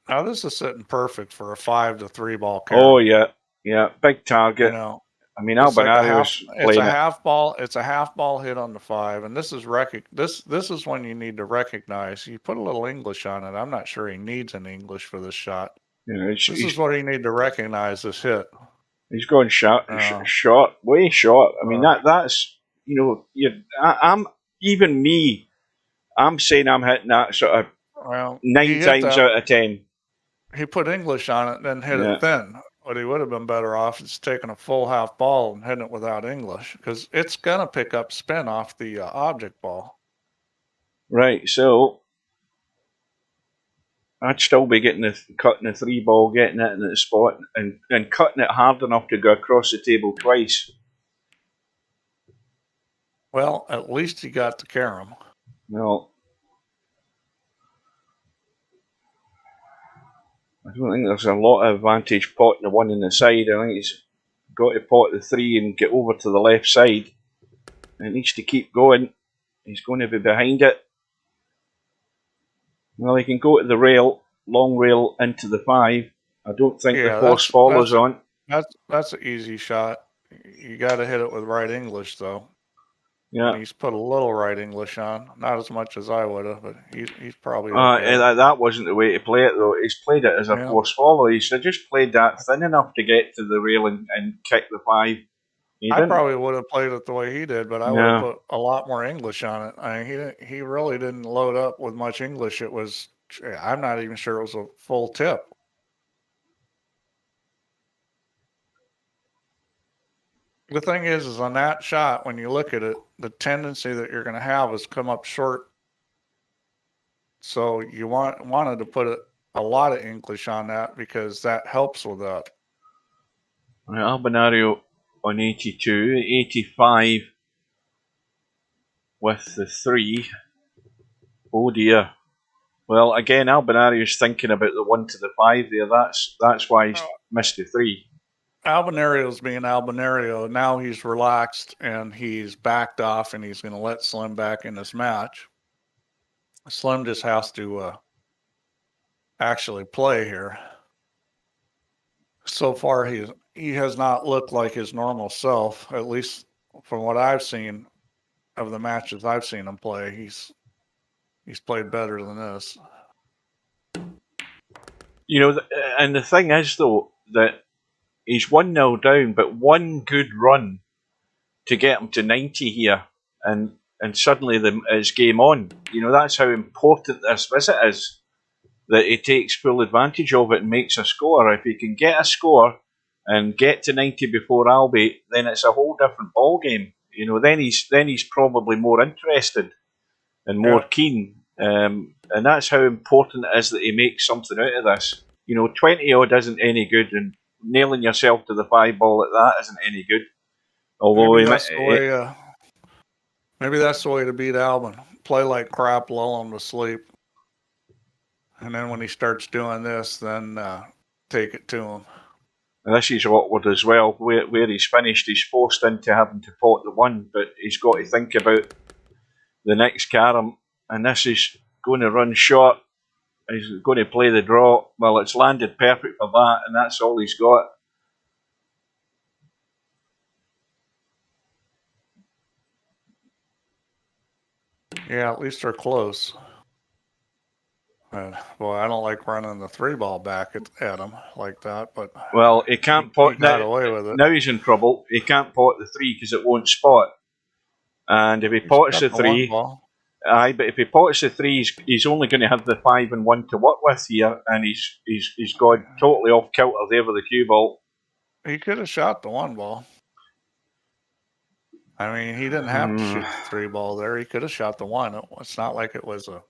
Now this is sitting perfect for a 5 to 3 ball carry. Oh yeah, big target. I mean, Albinario's playing it's a half ball. It's a half ball hit on the 5, and this is This is when you need to recognize. You put a little English on it. I'm not sure he needs an English for this shot. This is what he need to recognize. This hit. He's going short, way short. I mean that's I'm saying I'm hitting that sort of 9 times out of 10. He put English on it, then hit it thin. What he would have been better off is taking a full half ball and hitting it without English, because it's going to pick up spin off the object ball. Right, so I'd still be cutting the 3 ball, getting it in the spot, and cutting it hard enough to go across the table twice. Well, at least he got the carom. Well, I don't think there's a lot of advantage potting the 1 in the side. I think he's got to pot the 3 and get over to the left side. It needs to keep going. He's going to be behind it. Well, he can go to the rail, long rail into the 5. I don't think the Yeah, force follows on. that's an easy shot. You got to hit it with right English though. Yeah. And he's put a little right English on, not as much as I would have, but he's probably okay. That wasn't the way to play it though. He's played it as a force follow. He should have just played that thin enough to get to the rail and kick the 5. I probably would have played it the way he did, but I would have put a lot more English on it. I mean, he really didn't load up with much English. It was, I'm not even sure it was a full tip. The thing is on that shot, when you look at it, the tendency that you're going to have is come up short. So you wanted to put a lot of English on that because that helps with that. Albinario on 82, 85 with the 3. Oh dear. Well, again, Albinario's thinking about the 1 to the 5 there. That's why he's missed the 3. Albinario's being Albinario. Now he's relaxed and he's backed off and he's going to let Slim back in this match. Slim just has to actually play here. So far, he has not looked like his normal self, at least from what I've seen of the matches I've seen him play. He's played better than this. You know, and the thing is, though, that he's 1-0 down, but one good run to get him to 90 here, and suddenly it's game on. You know, that's how important this visit is, that he takes full advantage of it and makes a score. If he can get a score and get to 90 before Albi, then it's a whole different ball game. You know, then he's probably more interested and more keen. And that's how important it is that he makes something out of this. You know, 20 odd isn't any good, and nailing yourself to the 5 ball at that isn't any good. Although maybe that's the way to beat Albin. Play like crap, lull him to sleep. And then when he starts doing this, then take it to him. And this is awkward as well. Where he's finished, he's forced into having to pot the 1, but he's got to think about the next carom. And this is going to run short. He's going to play the draw. Well, it's landed perfect for that, and that's all he's got. Yeah, at least they're close. Well, I don't like running the 3 ball back at him like that, but well, he can't pot. He got away with it. Now he's in trouble. He can't pot the 3 because it won't spot. And if he pots the 3, but if he pots the 3, he's only going to have the 5 and 1 to work with here, and he's gone totally off kilter there with the cue ball. He could have shot the 1 ball. I mean, he didn't have to shoot the 3 ball there. He could have shot the 1. It's not like it was a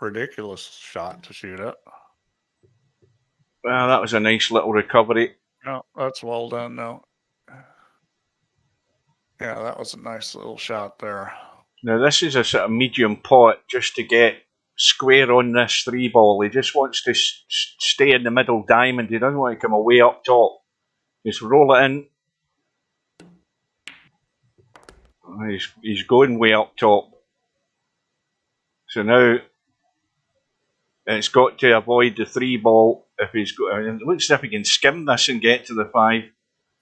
ridiculous shot to shoot it. Well, that was a nice little recovery. No, that's well done, though. Yeah, that was a nice little shot there. Now, this is a sort of medium pot just to get square on this 3 ball. He just wants to stay in the middle diamond. He doesn't want to come away up top. Just roll it in. He's going way up top. So now it's got to avoid the 3 ball. If he's got, it looks as if he can skim this and get to the 5.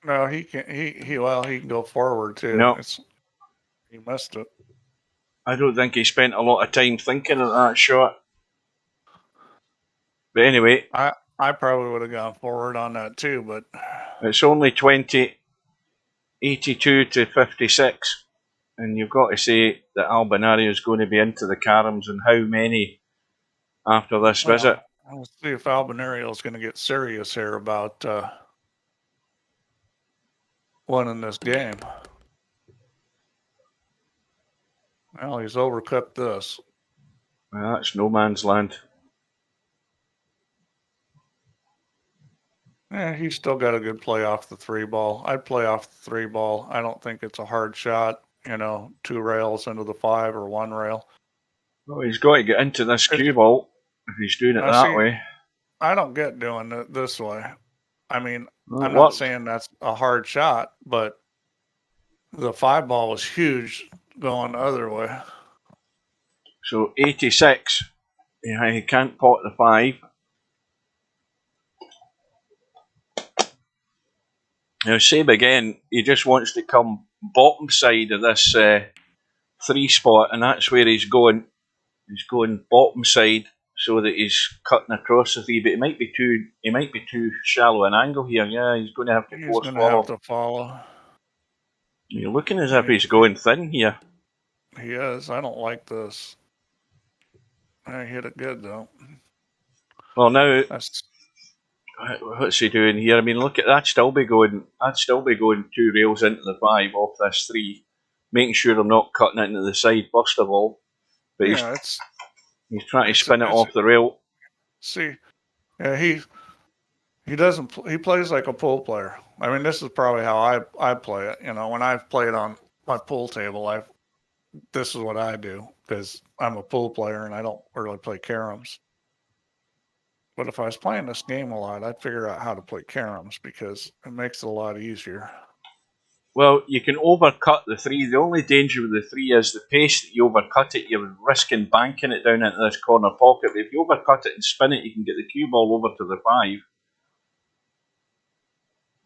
No, he can. He can go forward too. No, he missed it. I don't think he spent a lot of time thinking of that shot. But anyway, I probably would have gone forward on that too, but it's only 20, 82 to 56, and you've got to say that Albinario is going to be into the caroms, and how many after this visit. We'll see if Albinario is going to get serious here about winning this game. Well, he's overcooked this. Well, that's no man's land. Yeah, he's still got a good play off the 3 ball. I'd play off the 3 ball. I don't think it's a hard shot. 2 rails into the 5 or 1 rail. Well, he's got to get into this cue ball if he's doing it that way. I don't get doing it this way. I mean, I'm not saying that's a hard shot, but the 5 ball was huge going the other way. So 86. Yeah, he can't pot the 5. Now, same again, he just wants to come bottom side of this 3 spot, and that's where he's going. He's going bottom side so that he's cutting across the 3, but he might be too shallow an angle here. Yeah, he's going to have to force follow. Have to follow. You're looking as if he's going thin here. He is. I don't like this. I hit it good though. Well, now what's he doing here? I mean, look at that. I'd still be going 2 rails into the 5 off this 3, making sure I'm not cutting it into the side first of all. But he's trying to spin it off the rail. See, yeah, he doesn't. He plays like a pool player. I mean, this is probably how I play it. You know, when I've played on my pool table, this is what I do because I'm a pool player and I don't really play caroms. But if I was playing this game a lot, I'd figure out how to play caroms because it makes it a lot easier. Well, you can overcut the 3. The only danger with the 3 is the pace that you overcut it, you're risking banking it down into this corner pocket. But if you overcut it and spin it, you can get the cue ball over to the 5.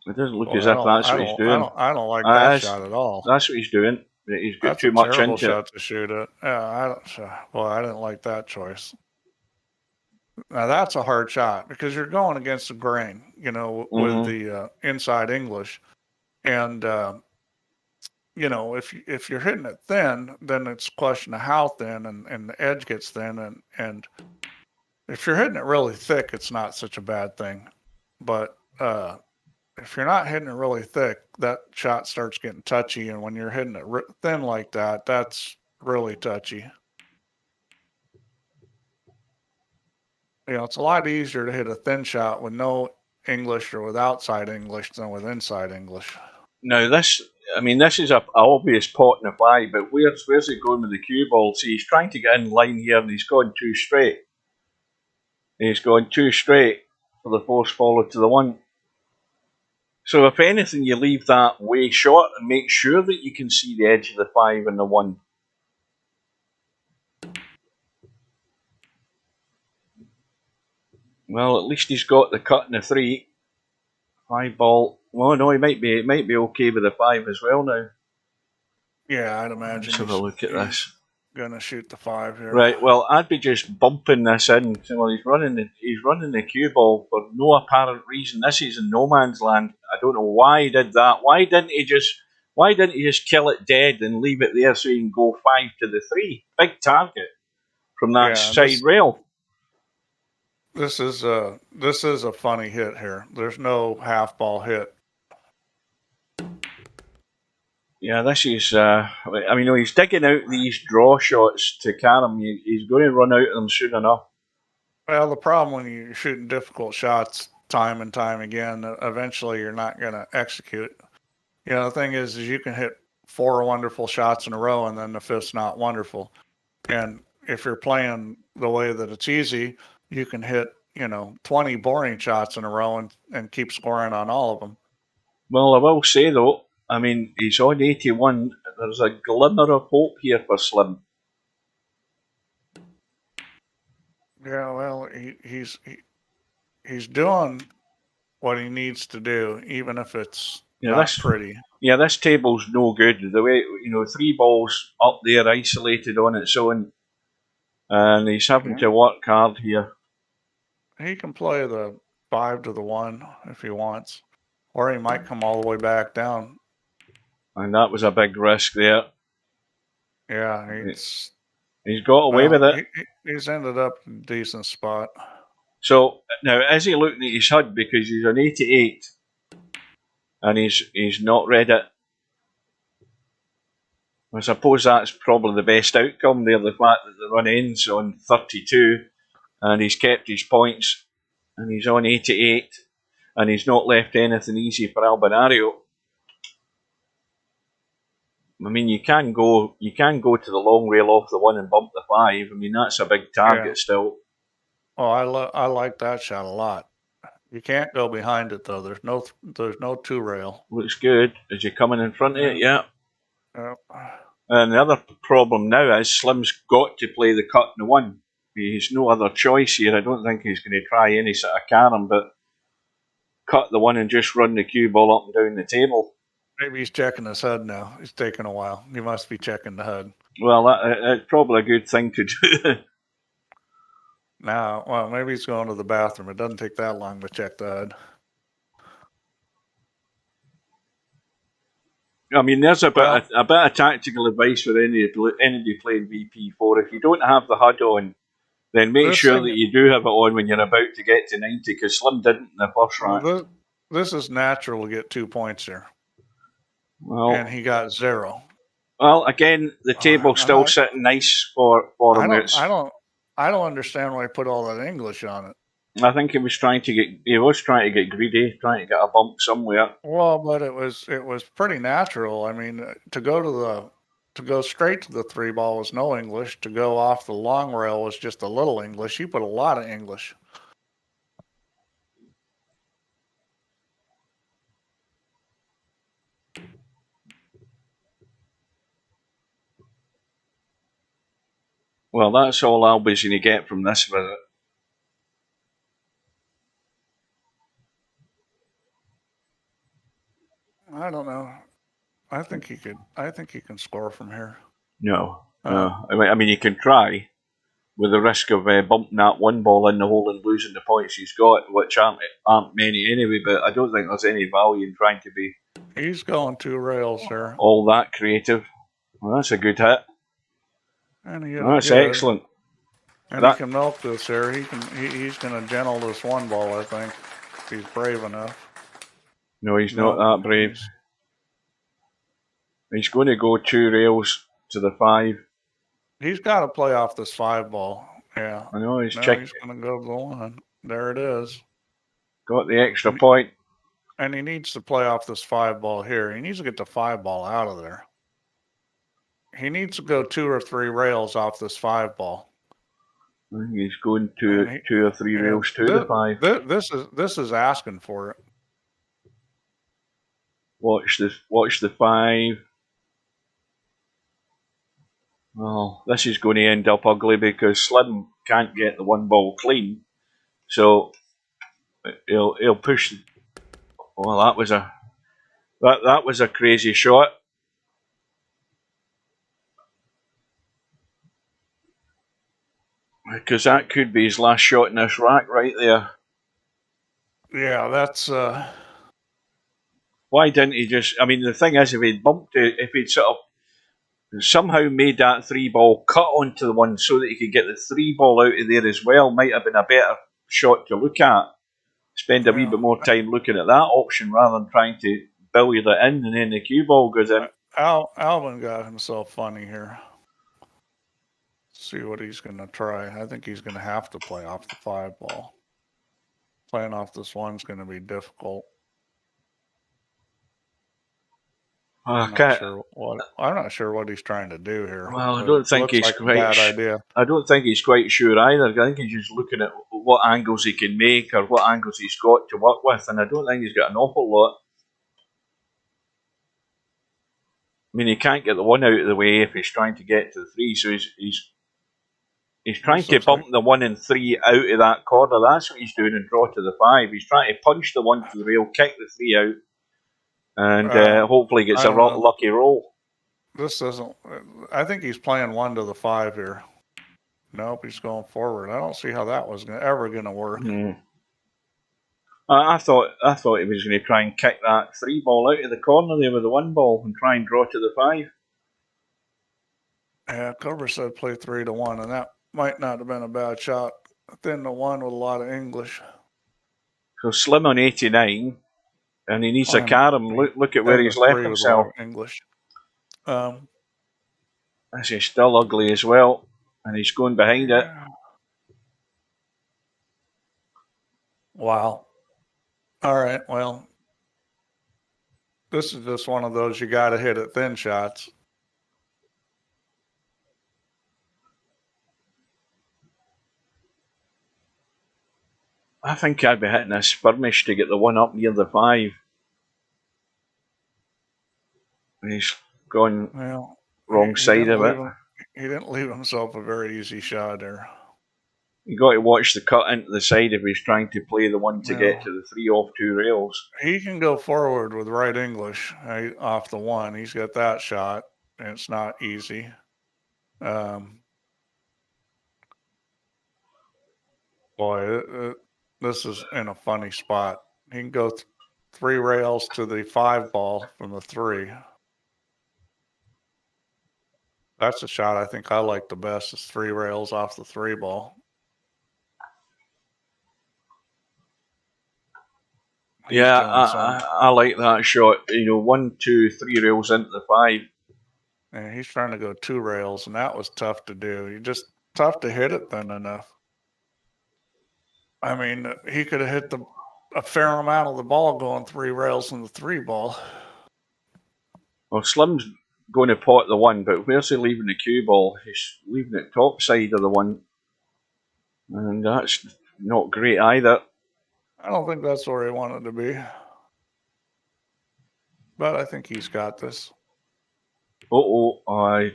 It doesn't look as if that's what he's doing. I don't like that shot at all. That's what he's doing. He's got too much into it. That's a terrible shot to shoot it. Yeah, I didn't like that choice. Now that's a hard shot because you're going against the grain, you know, with the inside English, and you know, if you're hitting it thin, then it's a question of how thin, and the edge gets thin, and if you're hitting it really thick, it's not such a bad thing, but if you're not hitting it really thick, that shot starts getting touchy, and when you're hitting it thin like that, that's really touchy. You know, it's a lot easier to hit a thin shot with no English or with outside English than with inside English. Now this is a obvious pot in the 5, but where's he going with the cue ball? See, he's trying to get in line here, and he's going too straight. He's going too straight for the force follow to the 1. So if anything, you leave that way short and make sure that you can see the edge of the 5 and the 1. Well, at least he's got the cut in the 3. 5 ball. Well, no, he might be okay with the 5 as well now. Yeah, I'd imagine. Let's have a look at this. Gonna shoot the 5 here. Right. Well, I'd be just bumping this in. Well, he's running the cue ball for no apparent reason. This is in no man's land. I don't know why he did that. Why didn't he just kill it dead and leave it there so he can go 5 to the 3? Big target from that side rail. This is a funny hit here. There's no half ball hit. Yeah, this is. I mean, he's digging out these draw shots to carom. He's going to run out of them soon enough. Well, the problem when you're shooting difficult shots time and time again, eventually you're not going to execute. You know, the thing is you can hit 4 wonderful shots in a row, and then the 5th's not wonderful. And if you're playing the way that it's easy, you can hit 20 boring shots in a row and keep scoring on all of them. Well, I will say though, I mean, he's on 81. There's a glimmer of hope here for Slim. Yeah, well, he's doing what he needs to do, even if it's not pretty. Yeah, this table's no good. The way 3 balls up there isolated on its own, and he's having to work hard here. He can play the 5 to the 1 if he wants, or he might come all the way back down. And that was a big risk there. Yeah, he's got away with it. He's ended up in a decent spot. So now, is he looking at his HUD because he's on 88, and he's not read it? I suppose that's probably the best outcome there. The fact that the run ends on 32, and he's kept his points, and he's on 88, and he's not left anything easy for Albinario. I mean, you can go to the long rail off the 1 and bump the 5. I mean, that's a big target still. Oh, I like that shot a lot. You can't go behind it though. There's no 2 rail. Looks good. Is he coming in front of it? Yeah. Yep. And the other problem now is Slim's got to play the cut in the 1. He's no other choice here. I don't think he's going to try any sort of carom, but cut the one and just run the cue ball up and down the table. Maybe he's checking his HUD now. It's taking a while. He must be checking the HUD. Well, that's probably a good thing to do. Now, well, maybe he's going to the bathroom. It doesn't take that long to check the HUD. I mean, there's a bit of tactical advice for anybody playing VP4. If you don't have the HUD on, then make sure that you do have it on when you're about to get to 90, because Slim didn't in the first round. This is natural to get 2 points here. Well, and he got 0. Well, again, the table's still sitting nice for him. I don't understand why he put all that English on it. I think he was trying to get greedy, trying to get a bump somewhere. Well, but it was pretty natural. I mean, to go straight to the 3 ball was no English. To go off the long rail was just a little English. He put a lot of English. Well, that's all Albie's going to get from this visit. I don't know. I think he can score from here. No. I mean, he can try, with the risk of bumping that 1 ball in the hole and losing the points he's got, which aren't many anyway. But I don't think there's any value in trying to be. He's going 2 rails here. All that creative. Well, that's a good hit. That's excellent. And he can milk this here. He's going to gentle this 1 ball, I think, if he's brave enough. No, he's not that brave. He's going to go 2 rails to the 5. He's got to play off this 5 ball. Yeah. I know, he's checking. He's going to go to the 1. There it is. Got the extra point. And he needs to play off this 5 ball here. He needs to get the 5 ball out of there. He needs to go 2 or 3 rails off this 5 ball. I think he's going to 2 or 3 rails to the 5. This is asking for it. Watch the 5. Well, this is going to end up ugly because Slim can't get the 1 ball clean, so he'll push. Well, that was a crazy shot. Because that could be his last shot in this rack right there. Yeah, that's. Why didn't he just? I mean, the thing is, if he'd bumped it, if he'd sort of somehow made that 3 ball cut onto the 1 so that he could get the 3 ball out of there as well, might have been a better shot to look at. Spend a wee bit more time looking at that option rather than trying to billiard it in and then the cue ball goes in. Alvin got himself funny here. See what he's going to try. I think he's going to have to play off the 5 ball. Playing off this 1's going to be difficult. I'm not sure what he's trying to do here. Well, I don't think he's quite. Bad idea. I don't think he's quite sure either. I think he's just looking at what angles he can make or what angles he's got to work with, and I don't think he's got an awful lot. I mean, he can't get the 1 out of the way if he's trying to get to the 3, so he's trying to bump the 1 and 3 out of that corner. That's what he's doing and draw to the 5. He's trying to punch the 1 to the rail, kick the 3 out, and hopefully gets a lucky roll. This isn't. I think he's playing 1 to the 5 here. Nope, he's going forward. I don't see how that was ever going to work. I thought he was going to try and kick that 3 ball out of the corner there with the 1 ball and try and draw to the 5. Yeah, Cobra said play 3 to 1, and that might not have been a bad shot. Thin to 1 with a lot of English. So Slim on 89, and he needs to carry him. Look at where he's left himself. English. This is still ugly as well, and he's going behind it. Wow. All right, well, this is just one of those you got to hit at thin shots. I think I'd be hitting a skirmish to get the 1 up near the 5. He's gone wrong side of it. He didn't leave himself a very easy shot there. You got to watch the cut into the side if he's trying to play the one to get to the 3 off 2 rails. He can go forward with right English off the 1. He's got that shot, and it's not easy. Boy, this is in a funny spot. He can go 3 rails to the 5 ball from the 3. That's a shot I think I like the best, is 3 rails off the 3 ball. Yeah, I like that shot. 1, 2, 3 rails into the 5. And he's trying to go 2 rails, and that was tough to do. You just tough to hit it then enough. I mean, he could have hit a fair amount of the ball going 3 rails in the 3 ball. Well, Slim's going to pot the 1, but where's he leaving the cue ball? He's leaving it top side of the 1. And that's not great either. I don't think that's where he wanted to be. But I think he's got this. I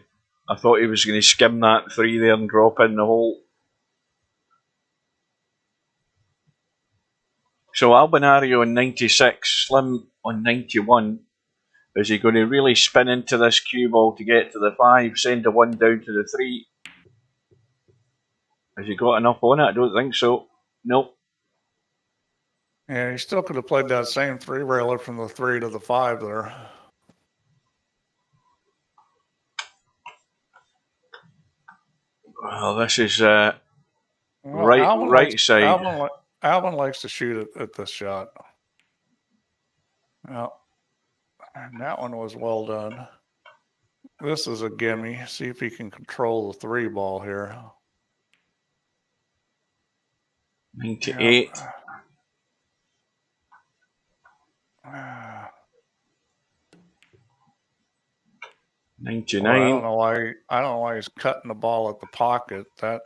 thought he was going to skim that 3 there and drop in the hole. So Albinario on 96, Slim on 91. Is he going to really spin into this cue ball to get to the 5, send a 1 down to the 3? Has he got enough on it? I don't think so. Nope. Yeah, he still could have played that same 3 railer from the 3 to the 5 there. Well, this is right side. Alvin likes to shoot at this shot. Well, and that one was well done. This is a gimme. See if he can control the 3 ball here. 98. Yeah. 99. Well, I don't know why he's cutting the ball at the pocket. That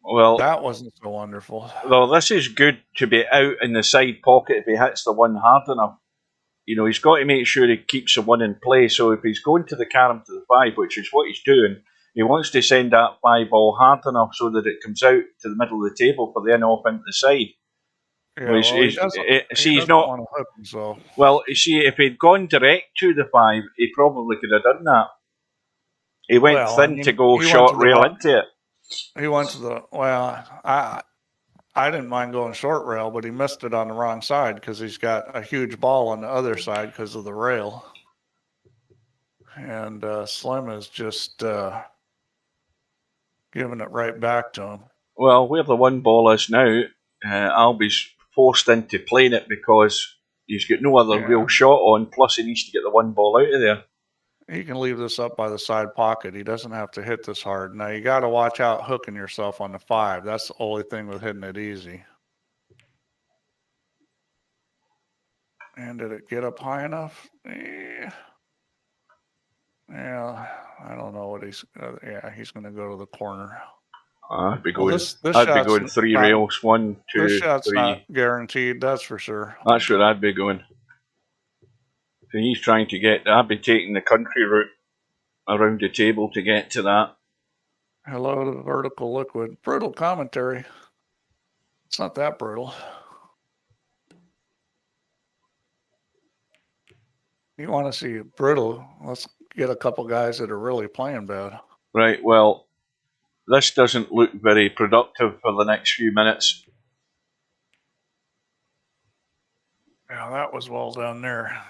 wasn't so wonderful. Well, this is good to be out in the side pocket if he hits the 1 hard enough. He's got to make sure he keeps the 1 in play. So if he's going to the carom to the 5, which is what he's doing, he wants to send that 5 ball hard enough so that it comes out to the middle of the table for the in-off into the side. Yeah, he doesn't want to hook himself. Well, you see, if he'd gone direct to the 5, he probably could have done that. He went thin to go short rail into it. He went to the I didn't mind going short rail, but he missed it on the wrong side because he's got a huge ball on the other side because of the rail. And Slim is just giving it right back to him. Well, where the 1 ball is now, Albie's forced into playing it because he's got no other real shot on, plus he needs to get the 1 ball out of there. He can leave this up by the side pocket. He doesn't have to hit this hard. Now, you got to watch out hooking yourself on the 5. That's the only thing with hitting it easy. And did it get up high enough? Yeah, I don't know what he's... he's going to go to the corner. I'd be going 3 rails, 1, 2, this shot's 3. Not guaranteed, that's for sure. That's where I'd be going. So he's trying to get... I'd be taking the country route around the table to get to that. Hello to the vertical liquid. Brutal commentary. It's not that brutal. You want to see brutal, let's get a couple guys that are really playing bad. Right, well, this doesn't look very productive for the next few minutes. Yeah, that was well done there.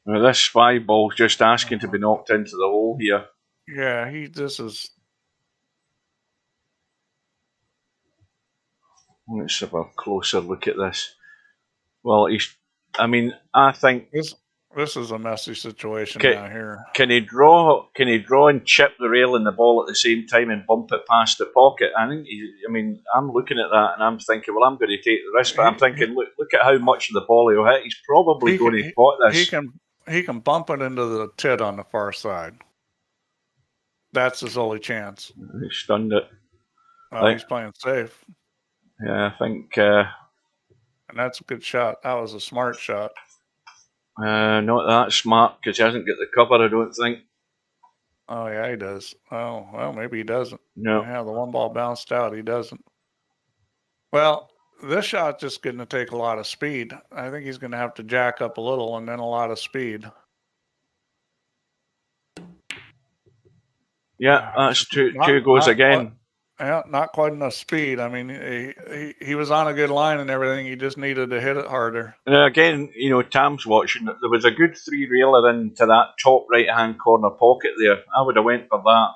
Now this 5 ball's just asking to be knocked into the hole here. Yeah, this is... Let's have a closer look at this. Well, I think... This is a messy situation down here. Can he draw and chip the rail and the ball at the same time and bump it past the pocket? I think I'm looking at that and I'm thinking, well, I'm going to take the risk, but I'm thinking, look at how much of the ball he'll hit. He's probably going to pot this. He can bump it into the tit on the far side. That's his only chance. He stunned it. He's playing safe. Yeah, I think... and that's a good shot. That was a smart shot. Not that smart, because he hasn't got the cover, I don't think. Oh, yeah, he does. Oh, well, maybe he doesn't. No. Yeah, the one ball bounced out. He doesn't. Well, this shot's just going to take a lot of speed. I think he's going to have to jack up a little and then a lot of speed. Yeah, that's two goes again. Yeah, not quite enough speed. I mean, he was on a good line and everything. He just needed to hit it harder. And again, Tam's watching. There was a good 3-railer into that top right-hand corner pocket there. I would have went for that.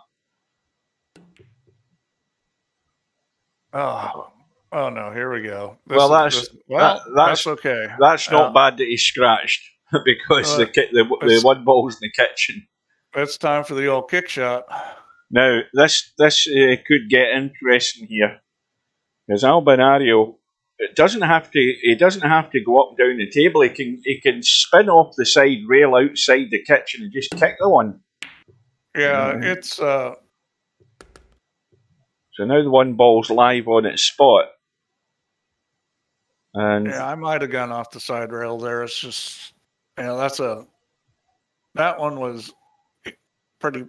Oh no! Here we go. That's okay. That's not bad that he scratched because the one ball's in the kitchen. It's time for the old kick shot. Now this could get interesting here because Albinario he doesn't have to go up and down the table. He can spin off the side rail outside the kitchen and just kick the one. Yeah, it's. So now the one ball's live on its spot. And yeah, I might have gone off the side rail there. It's just, that one was pretty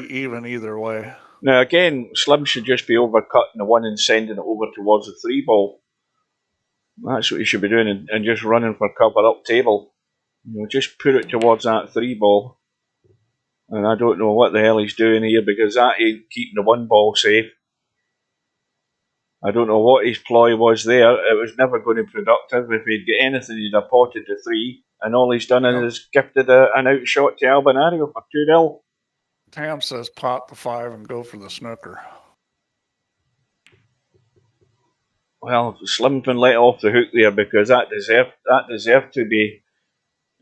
even either way. Now again, Slim should just be overcutting the one and sending it over towards the 3-ball. That's what he should be doing, and just running for cover up table. Just put it towards that 3-ball. And I don't know what the hell he's doing here because that ain't keeping the 1-ball safe. I don't know what his ploy was there. It was never going to be productive. If he'd get anything, he'd have potted the 3. And all he's done is gifted an outshot to Albinario for 2-0. Tam says pot the 5 and go for the snooker. Well, Slim's been let off the hook there because that deserved to be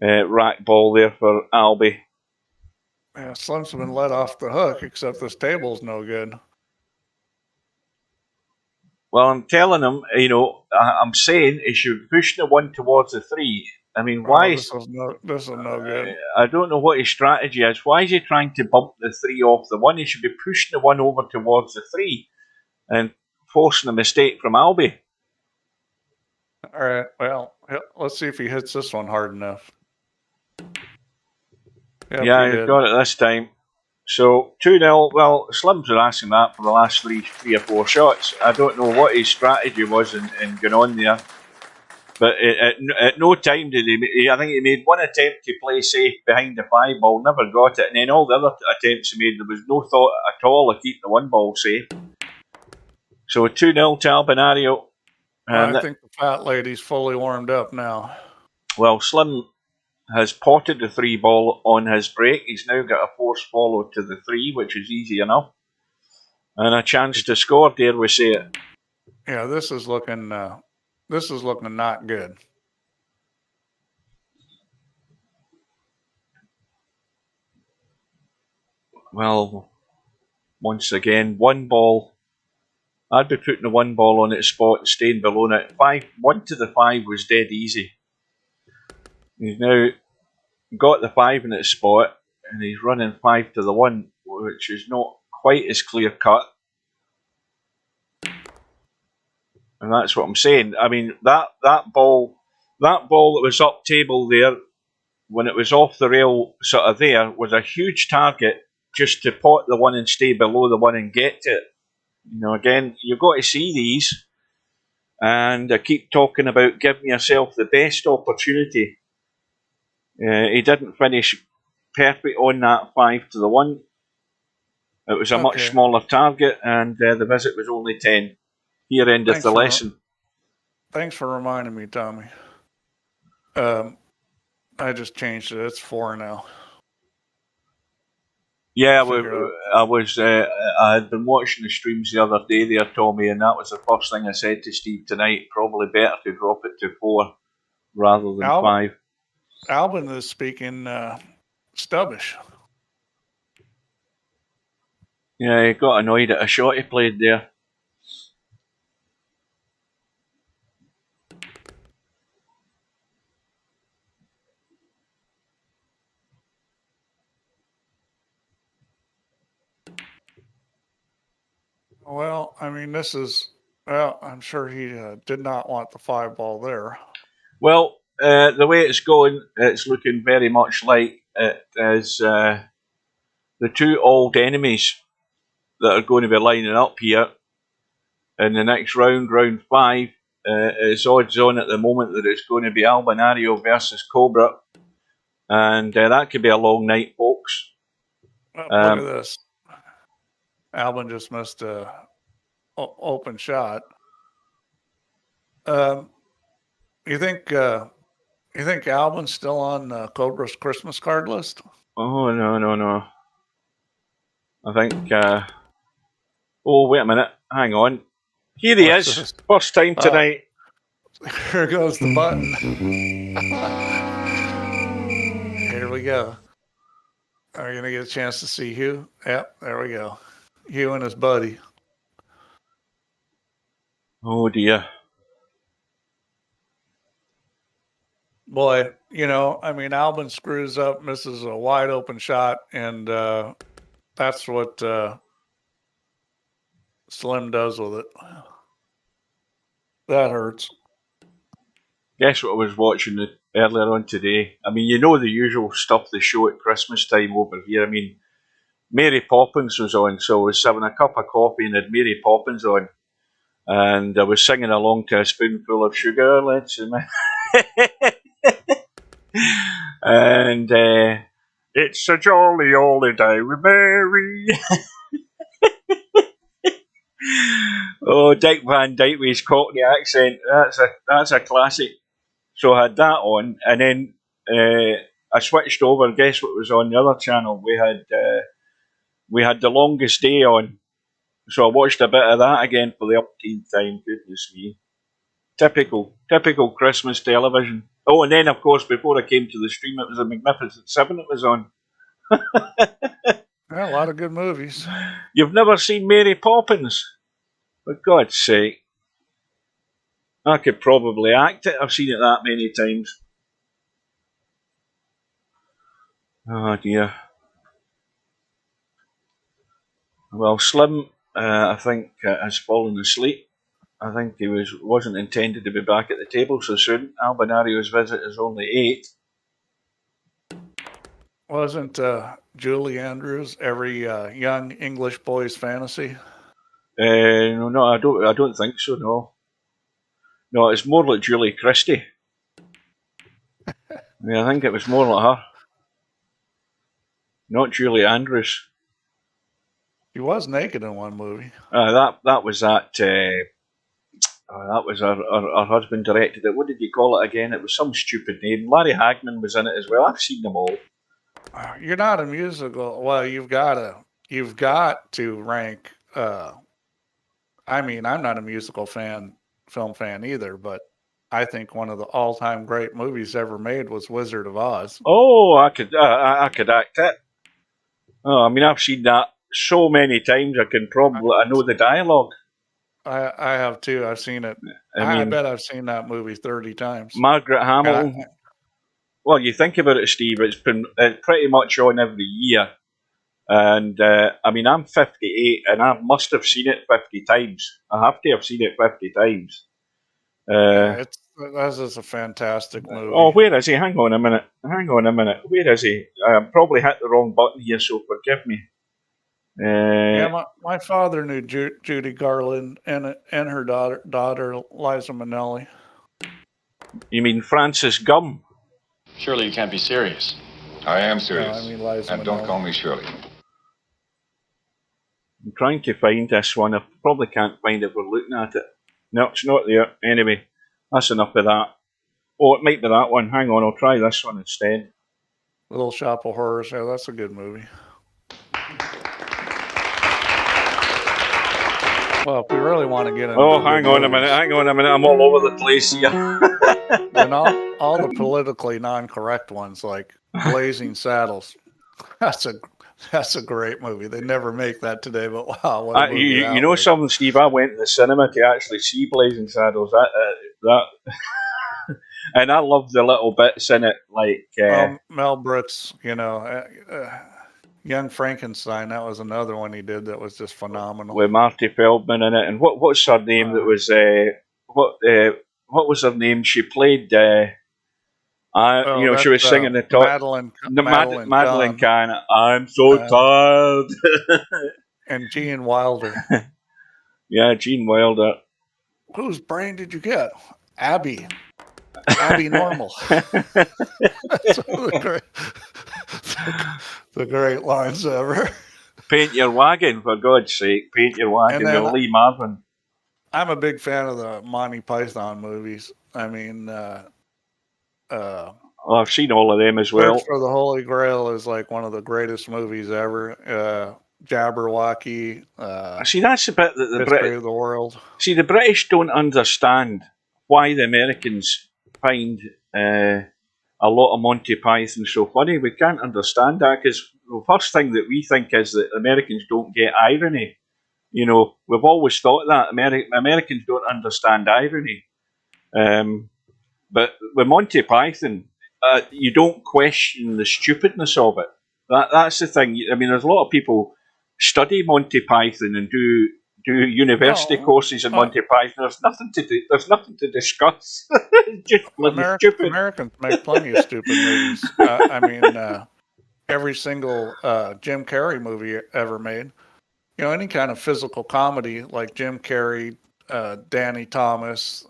rack ball there for Albi. Yeah, Slim's been let off the hook, except this table's no good. Well, I'm telling him, I'm saying he should push the 1 towards the 3. I mean, why? This is no good. I don't know what his strategy is. Why is he trying to bump the 3 off the 1? He should be pushing the 1 over towards the 3 and forcing a mistake from Albi. All right, well, let's see if he hits this one hard enough. Yeah, he got it this time. So 2-0. Well, Slims are asking that for the last three or four shots. I don't know what his strategy was in going on there, but at no time did he. I think he made one attempt to play safe behind the 5-ball, never got it, and then all the other attempts he made, there was no thought at all of keeping the 1-ball safe. So 2-0 to Albinario. I think the fat lady's fully warmed up now. Well, Slim has potted the 3-ball on his break. He's now got a force follow to the 3, which is easy enough. And a chance to score, dare we say it. Yeah, this is looking not good. Well, once again, 1-ball. I'd be putting the 1-ball on its spot and staying below it. 1 to the 5 was dead easy. He's now got the 5 in its spot, and he's running 5 to the 1, which is not quite as clear cut. And that's what I'm saying. I mean, that ball that was up table there, when it was off the rail sort of there, was a huge target just to pot the 1 and stay below the 1 and get to it. Again, you've got to see these, and I keep talking about giving yourself the best opportunity. He didn't finish perfect on that 5 to the 1. It was a much smaller target, and the visit was only 10. Here endeth the lesson. Thanks for reminding me, Tommy. I just changed it. It's 4 now. Yeah, I had been watching the streams the other day there, Tommy, and that was the first thing I said to Steve tonight. Probably better to drop it to 4 rather than 5. Albin is speaking stubbish. Yeah, he got annoyed at a shot he played there. Well, I mean, I'm sure he did not want the 5-ball there. Well, the way it's going, it's looking very much like it is the the two old enemies that are going to be lining up here in the next round, round 5, it's odds on at the moment that it's going to be Albinario versus Cobra, and that could be a long night, folks. Look at this. Albin just missed a open shot. You think Albin's still on Cobra's Christmas card list? Oh, no. I think, oh, wait a minute. Hang on. Here he is. This? First time tonight. Here goes the button. Here we go. Are you going to get a chance to see Hugh? Yep, there we go. Hugh and his buddy. Oh, dear. Boy, Albin screws up, misses a wide open shot, and that's what Slim does with it. That hurts. Guess what I was watching earlier on today? I mean, you know the usual stuff they show at Christmas time over here. I mean, Mary Poppins was on, so I was having a cup of coffee and had Mary Poppins on. And I was singing along to A Spoonful of Sugar, let's admit. And it's a jolly holiday with Mary. Oh, Dick Van Dyke with his Cockney accent. That's a classic. So I had that on, and then I switched over. Guess what was on the other channel? We had The Longest Day on. So I watched a bit of that again for the umpteenth time. Goodness me. Typical Christmas television. Oh, and then, of course, before I came to the stream, it was a Magnificent Seven that was on. Yeah, a lot of good movies. You've never seen Mary Poppins? For God's sake. I could probably act it. I've seen it that many times. Oh, dear. Well, Slim, I think, has fallen asleep. I think he wasn't intended to be back at the table so soon. Albinario's visit is only 8. Wasn't Julie Andrews every young English boy's fantasy? No, I don't think so. No, it's more like Julie Christie. Yeah, I think it was more like her, not Julie Andrews. She was naked in one movie. That was that. That was her husband directed it. What did you call it again? It was some stupid name. Larry Hagman was in it as well. I've seen them all. You're not a musical. Well, you've got to rank. I'm not a musical film fan either, but I think one of the all-time great movies ever made was Wizard of Oz. Oh, I could act it. Oh, I mean, I've seen that so many times. I know the dialogue. I have too. I've seen it. I bet I've seen that movie 30 times. Margaret Hamilton. Well, you think about it, Steve. It's pretty much on every year. And I'm 58, and I must have seen it 50 times. I have to have seen it 50 times. This is a fantastic movie. Oh, where is he? Hang on a minute. Where is he? I probably hit the wrong button here, so forgive me. My father knew Judy Garland and her daughter Liza Minnelli. You mean Frances Gum? Surely you can't be serious. I am serious. No, I mean Liza and Minnelli. don't call me Shirley. I'm trying to find this one. I probably can't find it. We're looking at it. No, it's not there. Anyway, that's enough of that. Oh, it might be that one. Hang on, I'll try this one instead. Little Shop of Horrors. Yeah, that's a good movie. Well, if we really want to get into hang on a minute. I'm all over the place here. And all the politically non-correct ones, like Blazing Saddles. That's a great movie. They never make that today, but wow. What a movie you know something, Steve? I went to the cinema to actually see Blazing Saddles. That and I love the little bits in it, like Mel Brooks, Young Frankenstein. That was another one he did that was just phenomenal. With Marty Feldman in it, and what's her name? That was what was her name? She played Oh, She was that's singing the top. Madeline Kahn, Kahn. I'm so tired. and Gene Wilder. Yeah, Gene Wilder. Whose brain did you get? Abby Normal. That's the great lines ever. Paint your wagon, for God's sake. Paint your wagon with Lee Marvin. I'm a big fan of the Monty Python movies. I mean, I've seen all of them as well. Search for the Holy Grail is like one of the greatest movies ever. Jabberwocky. See, that's the bit that History of the World. See, the British don't understand why the Americans find a lot of Monty Python so funny. We can't understand that because the first thing that we think is that Americans don't get irony. You know, we've always thought that Americans don't understand irony. But with Monty Python, you don't question the stupidness of it. That's the thing. I mean, there's a lot of people study Monty Python and do university courses in Monty Python. There's nothing to do. There's nothing to discuss. Just stupid. Americans make plenty of stupid movies. I mean, every single Jim Carrey movie ever made. You know, any kind of physical comedy like Jim Carrey, Danny Thomas,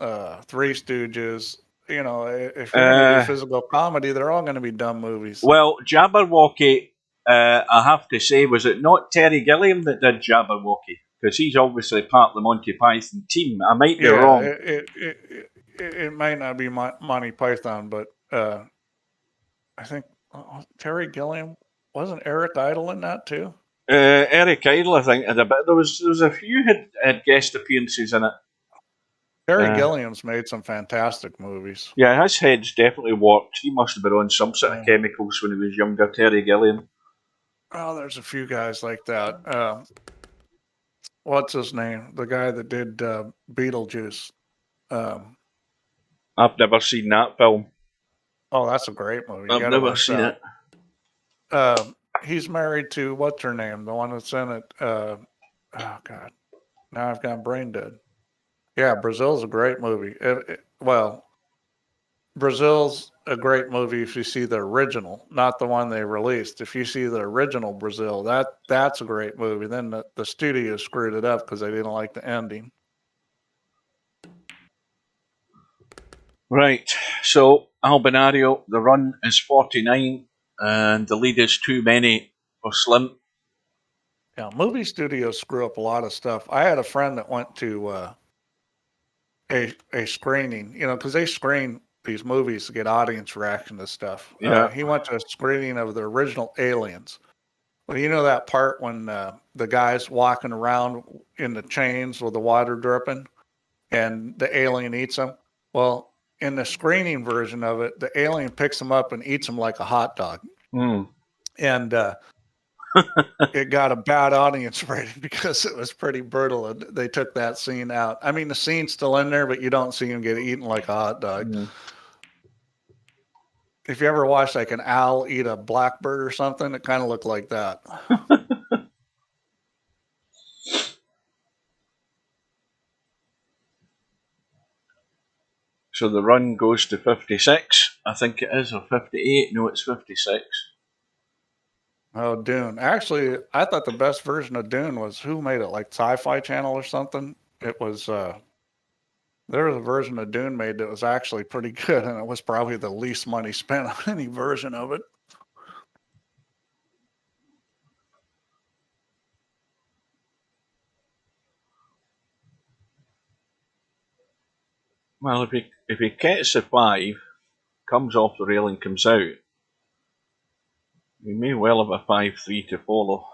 Three Stooges. You know, if you're going to do physical comedy, they're all going to be dumb movies. Well, Jabberwocky, I have to say, was it not Terry Gilliam that did Jabberwocky? Because he's obviously part of the Monty Python team. I might be wrong. It might not be Monty Python, but I think Terry Gilliam, wasn't Eric Idle in that too? Eric Idle, I think, had a bit. There was a few had guest appearances in it. Terry Gilliam's made some fantastic movies. Yeah, his head's definitely warped. He must have been on some sort of chemicals when he was younger, Terry Gilliam. Oh, there's a few guys like that. What's his name? The guy that did Beetlejuice. I've never seen that film. Oh, that's a great movie. I've never seen it. He's married to, what's her name? The one that's in it. Oh, God. Now I've got brain dead. Yeah, Brazil's a great movie. Brazil's a great movie if you see the original, not the one they released. If you see the original Brazil, that's a great movie. Then the studio screwed it up because they didn't like the ending. Right. So, Albinario, the run is 49, and the lead is too many for Slim. Yeah, movie studios screw up a lot of stuff. I had a friend that went to a screening, you know, because they screen these movies to get audience reaction to stuff. Yeah. He went to a screening of the original Aliens. Well, you know that part when the guy's walking around in the chains with the water dripping and the alien eats him? Well, in the screening version of it, the alien picks him up and eats him like a hot dog. Mm. And it got a bad audience rating because it was pretty brutal. And they took that scene out. I mean, the scene's still in there, but you don't see him get eaten like a hot dog. Mm. If you ever watch like an owl eat a blackbird or something, it kind of looked like that. So the run goes to 56, I think it is, or 58. No, it's 56. Oh, Dune. Actually, I thought the best version of Dune was, who made it? Like Sci-Fi Channel or something? It was, there was a version of Dune made that was actually pretty good, and it was probably the least money spent on any version of it. Well, if he gets a 5, comes off the rail and comes out, we may well have a 5-3 to follow.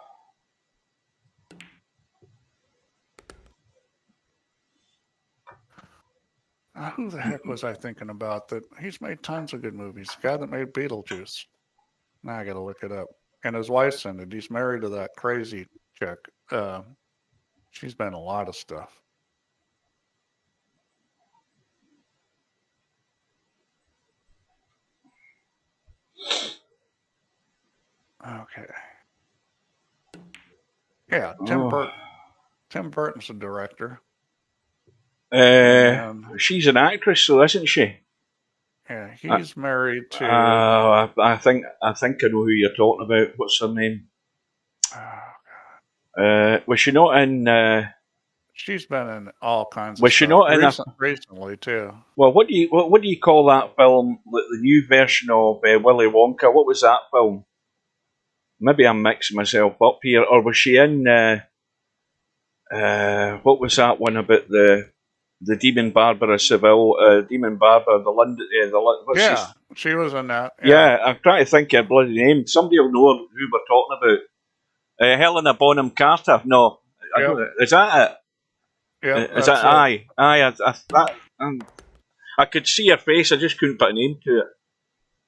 Who the heck was I thinking about that? He's made tons of good movies. The guy that made Beetlejuice. Now I got to look it up. And his wife's in it. He's married to that crazy chick. She's been in a lot of stuff. Okay. Yeah, Tim Burton. Tim Burton's the director. She's an actress, so isn't she? Yeah, he's married to. I think I know who you're talking about. What's her name? Was she not in? She's been in all kinds of Was stuff. she not in recently too? Well, what do you call that film? The new version of Willy Wonka. What was that film? Maybe I'm mixing myself up here. Or was she in? What was that one about the Demon Barbara Seville? Demon Barbara, the London. She was in that. Yeah, I'm trying to think of her bloody name. Somebody will know who we're talking about. Helena Bonham Carter. No, I don't, is that it? Yeah, is that it. I could see her face. I just couldn't put a name to it.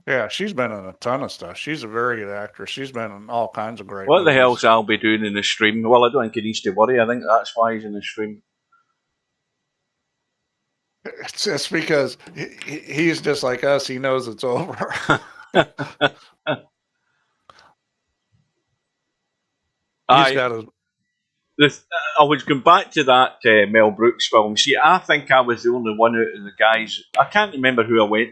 Yeah, she's been in a ton of stuff. She's a very good actress. She's been in all kinds of great. What movies. the hell's Albie doing in the stream? Well, I don't think he needs to worry. I think that's why he's in the stream. It's because he's just like us. He knows it's over. I was going back to that Mel Brooks film. See, I think I was the only one out of the guys. I can't remember who I went.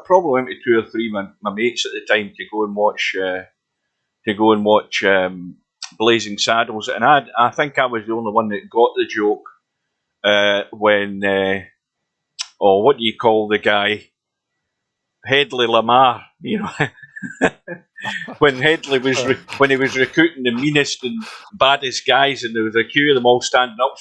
Probably went with 2 or 3 of my mates at the time to go and watch Blazing Saddles, and I think I was the only one that got the joke when what do you call the guy? Headley Lamar, you know. When Headley was when he was recruiting the meanest and baddest guys, and there was a queue of them all standing up,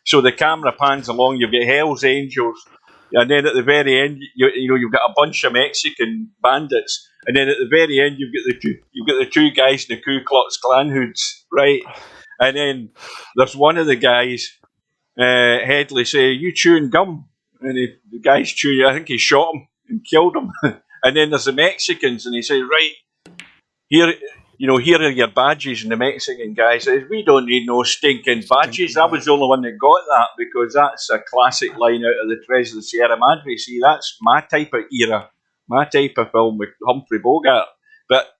so the camera pans along. You've got Hell's Angels, and then at the very end, you've got a bunch of Mexican bandits, and then at the very end, you've got the two guys in the Ku Klux Klan hoods, right? And then there's one of the guys, Headley, say, "You chewing gum?" And the guy's chewing. I think he shot him and killed him. And then there's the Mexicans, and he says, "Right, here are your badges." And the Mexican guy says, "We don't need no stinking badges." I was the only one that got that, because that's a classic line out of the Treasures of the Sierra Madre. See, that's my type of era, my type of film with Humphrey Bogart. But,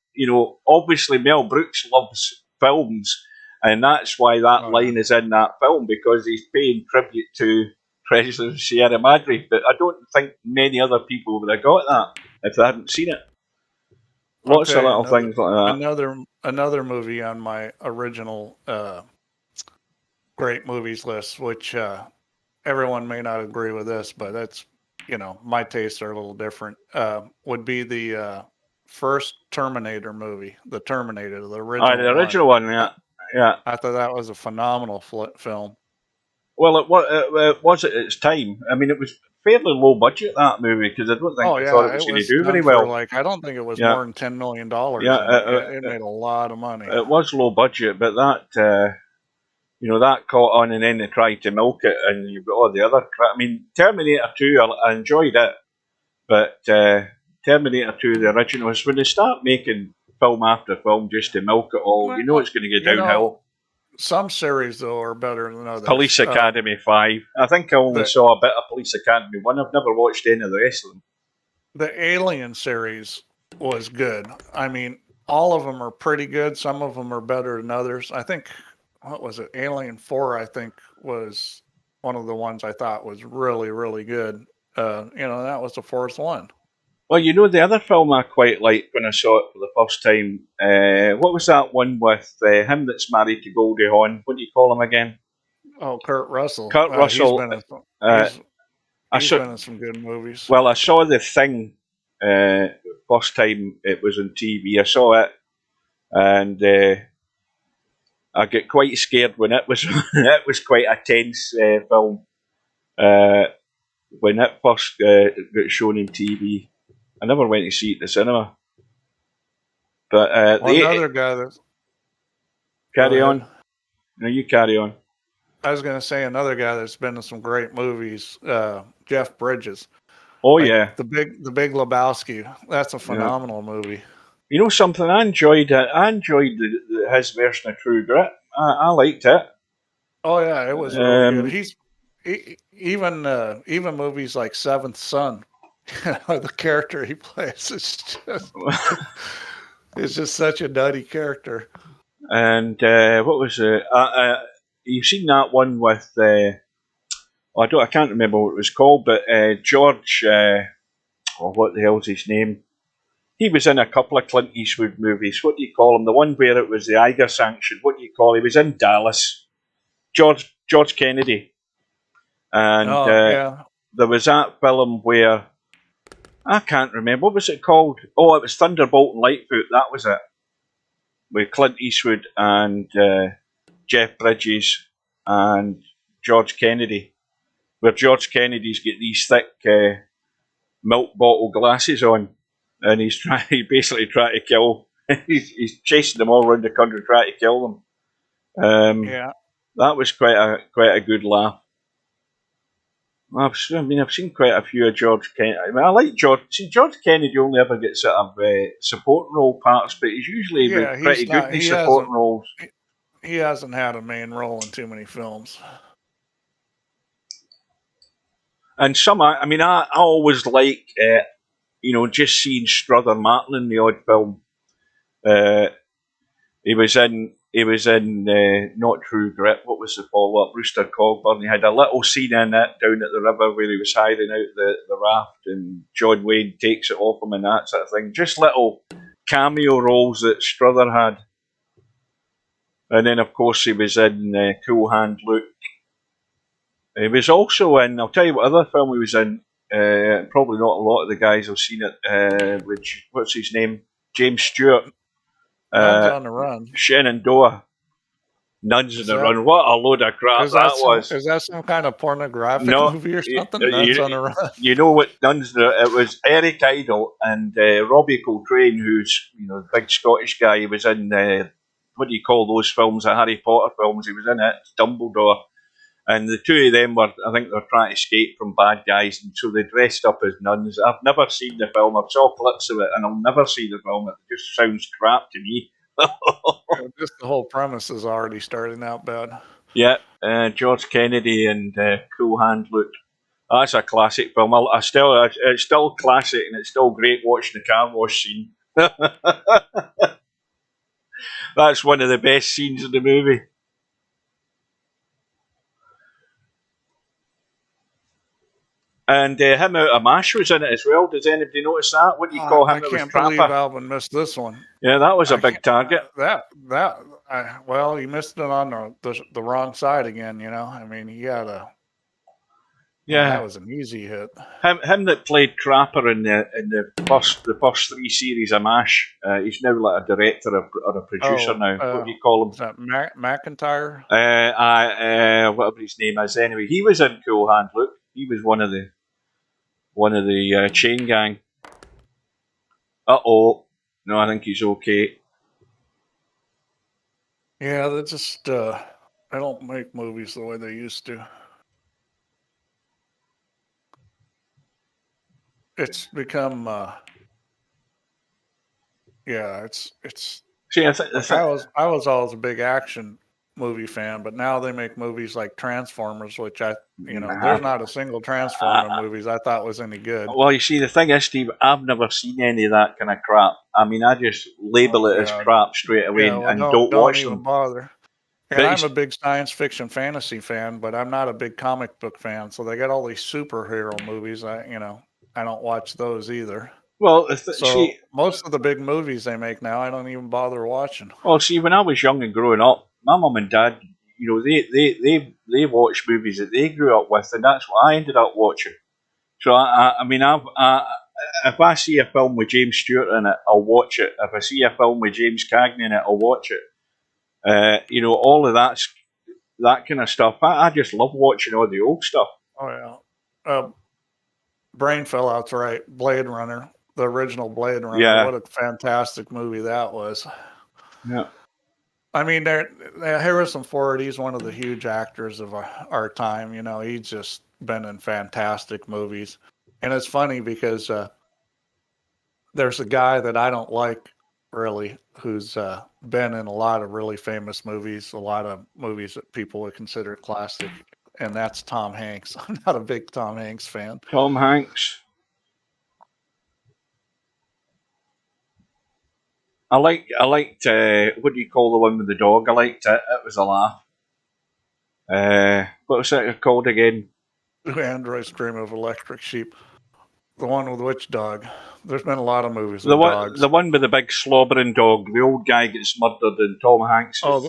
obviously Mel Brooks loves films, and that's why that line is in that film, because he's paying tribute to Treasures of the Sierra Madre. But I don't think many other people would have got that if they hadn't seen it. Lots of little things like that. Another movie on my original great movies list, which everyone may not agree with this, but that's, my tastes are a little different, would be the first Terminator movie, The Terminator, the original. The original one, yeah. I thought that was a phenomenal film. Well, it was at its time. I mean, it was fairly low budget, that movie, because I don't think they thought it was going to do very well. I don't think it was more than $10 million. Yeah, it made a lot of money. It was low budget, but that that caught on, and then they tried to milk it, and you've got all the other crap. I mean, Terminator 2, I enjoyed it, but Terminator 2, the original, is when they start making film after film just to milk it all. It's going to get downhill. Some series, though, are better than others. Police Academy 5. I think I only saw a bit of Police Academy 1. I've never watched any of the rest of them. The Alien series was good. I mean, all of them are pretty good. Some of them are better than others. I think, what was it? Alien 4, I think, was one of the ones I thought was really, really good. That was the fourth one. Well, the other film I quite liked when I saw it for the first time, what was that one with him that's married to Goldie Hawn? What do you call him again? Oh, Kurt Russell. Kurt Russell. He's been in some good movies. Well, I saw The Thing first time it was on TV. I saw it, and I get quite scared when it was it was quite a tense film when it first got shown on TV. I never went to see it in the cinema. But another guy that's... Carry on. No, you carry on. I was going to say another guy that's been in some great movies, Jeff Bridges. Oh, yeah. The Big Lebowski. That's a phenomenal movie. You know something? I enjoyed it. I enjoyed his version of True Grit. I liked it. Oh, yeah. It was really good. Even movies like Seventh Son. The character he plays is just such a nutty character. And what was it? You've seen that one with I can't remember what it was called, but George what the hell's his name? He was in a couple of Clint Eastwood movies. What do you call him? The one where it was the Eiger sanction. What do you call him? He was in Dallas. George Kennedy. And there was that film where I can't remember. What was it called? Oh, it was Thunderbolt and Lightfoot. That was it. With Clint Eastwood and Jeff Bridges and George Kennedy. Where George Kennedy's got these thick milk bottle glasses on. And he's basically trying to kill. he's chasing them all around the country trying to kill them. That was quite a good laugh. I've seen quite a few of George Kennedy. I mean, I like George. See, George Kennedy only ever gets sort of supporting role parts, but he's usually pretty good in his supporting roles. He hasn't had a main role in too many films. And I always like, just seeing Strother Martin in the odd film. He was in Not True Grit. What was the follow-up? Rooster Cogburn. He had a little scene in it down at the river where he was hiding out the raft and John Wayne takes it off him and that sort of thing. Just little cameo roles that Strother had. And then, of course, he was in Cool Hand Luke. He was also in, I'll tell you what other film he was in. Probably not a lot of the guys have seen it. What's his name? James Stewart. Nuns on the Run. Shenandoah. Nuns on the Run. What a load of crap that was. Is that some kind of pornographic movie or something? Nuns on the Run. You know what it was Eric Idle and Robbie Coltrane, who's the big Scottish guy. He was in, what do you call those films, the Harry Potter films? He was in it, Dumbledore. And the two of them I think they were trying to escape from bad guys, and so they dressed up as nuns. I've never seen the film. I've saw clips of it, and I'll never see the film. It just sounds crap to me. Just the whole premise is already starting out bad. Yeah, George Kennedy and Cool Hand Luke. That's a classic film. It's still classic, and it's still great watching the car wash scene. That's one of the best scenes in the movie. And him out of MASH was in it as well. Does anybody notice that? What do you call him? I can't believe Alvin missed this one. Yeah, that was a big target. Well, he missed it on the wrong side again. I mean, he had a. Yeah, that was an easy hit. Him that played Trapper in the first three series of MASH. He's now like a director or a producer now. What do you call him? Is that McIntyre? Whatever his name is. Anyway, he was in Cool Hand Luke. He was one of the chain gang. No, I think he's okay. Yeah, they just they don't make movies the way they used to. It's become it's. See, I was always a big action movie fan, but now they make movies like Transformers, which there's not a single Transformer movies I thought was any good. Well, you see, the thing is, Steve, I've never seen any of that kind of crap. I mean, I just label it as crap straight away and don't watch them. Bother. And I'm a big science fiction fantasy fan, but I'm not a big comic book fan. So they got all these superhero movies. I don't watch those either. Well, most of the big movies they make now, I don't even bother watching. Well, see, when I was young and growing up, my mum and dad, they watched movies that they grew up with, and that's what I ended up watching. So if I see a film with James Stewart in it, I'll watch it. If I see a film with James Cagney in it, I'll watch it. All of that kind of stuff. I just love watching all the old stuff. Oh yeah, Brain fell out's right. Blade Runner, the original Blade Runner. Yeah. What a fantastic movie that was. Yeah. I mean, Harrison Ford, he's one of the huge actors of our time. He's just been in fantastic movies. And it's funny because there's a guy that I don't like, really, who's been in a lot of really famous movies, a lot of movies that people would consider classic, and that's Tom Hanks. I'm not a big Tom Hanks fan. Tom Hanks. I liked what do you call the one with the dog? I liked it. It was a laugh. What was it called again? Androids Dream of Electric Sheep. The one with which dog? There's been a lot of movies The with dogs. the one with the big slobbering dog. The old guy gets murdered, and Tom Hanks. Oh,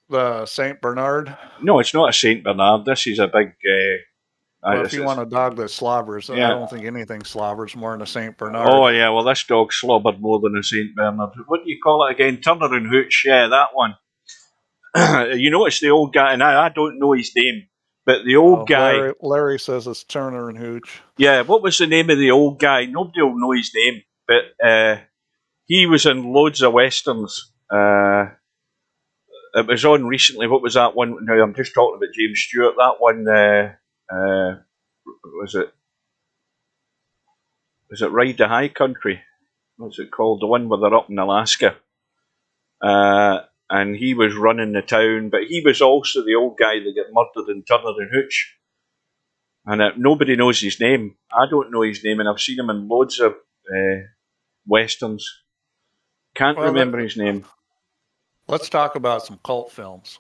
the Saint Bernard. No, it's not a Saint Bernard. This is a big. Well, if you want a dog that slobbers, yeah. I don't think anything slobbers more than a Saint Bernard. Oh yeah, well this dog slobbered more than a Saint Bernard. What do you call it again? Turner and Hooch. Yeah, that one. You know, it's the old guy, and I don't know his name, but the old guy. Larry says it's Turner and Hooch. Yeah, what was the name of the old guy? Nobody will know his name, but he was in loads of westerns. It was on recently. What was that one? Now I'm just talking about James Stewart. That one. Was it Ride the High Country? What's it called? The one where they're up in Alaska. And he was running the town, but he was also the old guy that got murdered in Turner and Hooch. And nobody knows his name. I don't know his name, and I've seen him in loads of westerns. Can't remember his name. Let's talk about some cult films.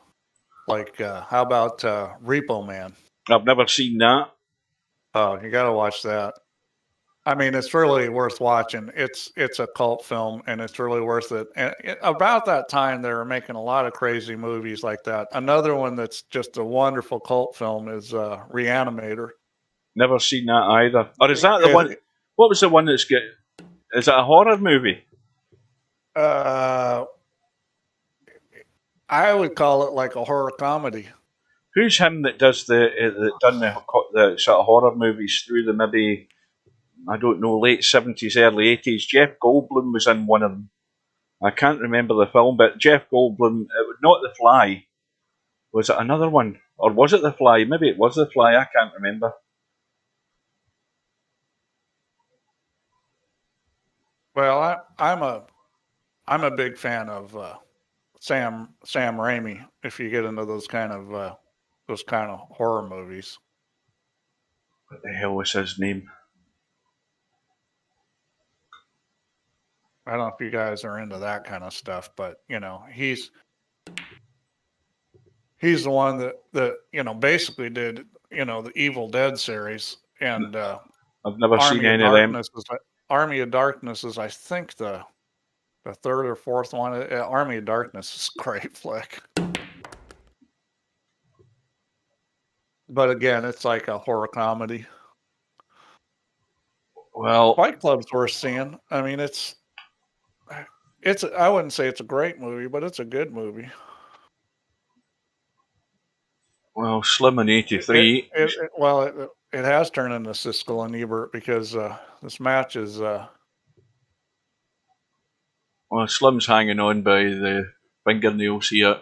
Like, how about Repo Man? I've never seen that. Oh, you got to watch that. I mean, it's really worth watching. It's a cult film, and it's really worth it. And about that time, they were making a lot of crazy movies like that. Another one that's just a wonderful cult film is Reanimator. Never seen that either. Or is that the one? What was the one that's get? Is it a horror movie? I would call it like a horror comedy. Who's him that does the sort of horror movies through the maybe, I don't know, late 70s, early 80s? Jeff Goldblum was in one of them. I can't remember the film, but Jeff Goldblum, not The Fly. Was it another one? Or was it The Fly? Maybe it was The Fly, I can't remember. Well, I'm a big fan of Sam Raimi. If you get into those kind of horror movies. What the hell was his name? I don't know if you guys are into that kind of stuff, but you know, he's the one that you know basically did, you know, the Evil Dead series, and I've never seen any of them. Army of Darkness is, I think, the third or fourth one. Army of Darkness is a great flick. But again, it's like a horror comedy. Well, Fight Club's worth seeing. I mean, it's I wouldn't say it's a great movie, but it's a good movie. Well, Slim in '83. It has turned into Siskel and Ebert because this match is. Well, Slim's hanging on by the fingernails here.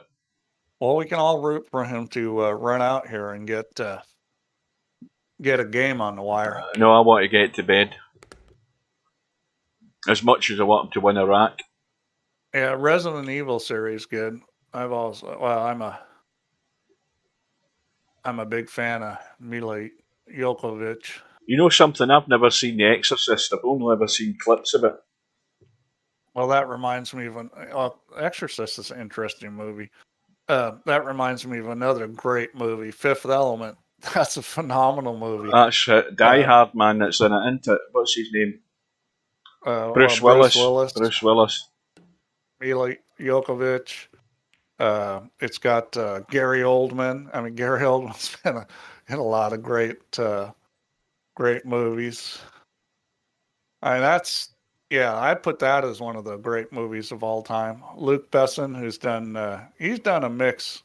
Well, we can all root for him to run out here and get a game on the wire. No, I want to get to bed. As much as I want him to win Iraq. Yeah, Resident Evil series good. I'm a big fan of Mila Jovovich. You know something? I've never seen The Exorcist. I've only ever seen clips of it. Well, that reminds me of Exorcist is an interesting movie. That reminds me of another great movie, Fifth Element. That's a phenomenal movie. That's Die Hard man that's in it, isn't it? What's his name? Bruce Willis. Bruce Willis. Mila Jovovich. It's got Gary Oldman. I mean, Gary Oldman's been in a lot of great movies. I mean, I'd put that as one of the great movies of all time. Luc Besson, who's he's done a mix.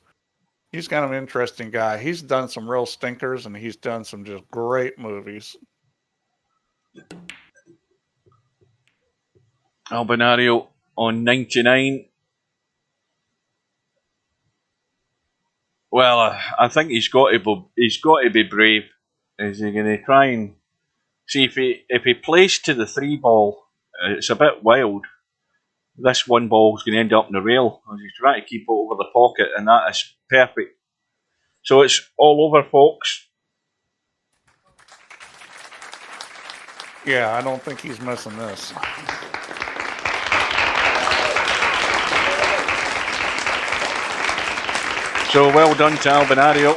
He's kind of an interesting guy. He's done some real stinkers, and he's done some just great movies. Albinario on 99. Well, I think he's got to be brave. Is he going to try and see if he plays to the 3 ball? It's a bit wild. This 1 ball is going to end up in the rail. He's trying to keep it over the pocket, and that is perfect. So it's all over, folks. Yeah, I don't think he's missing this. So well done to Albinario.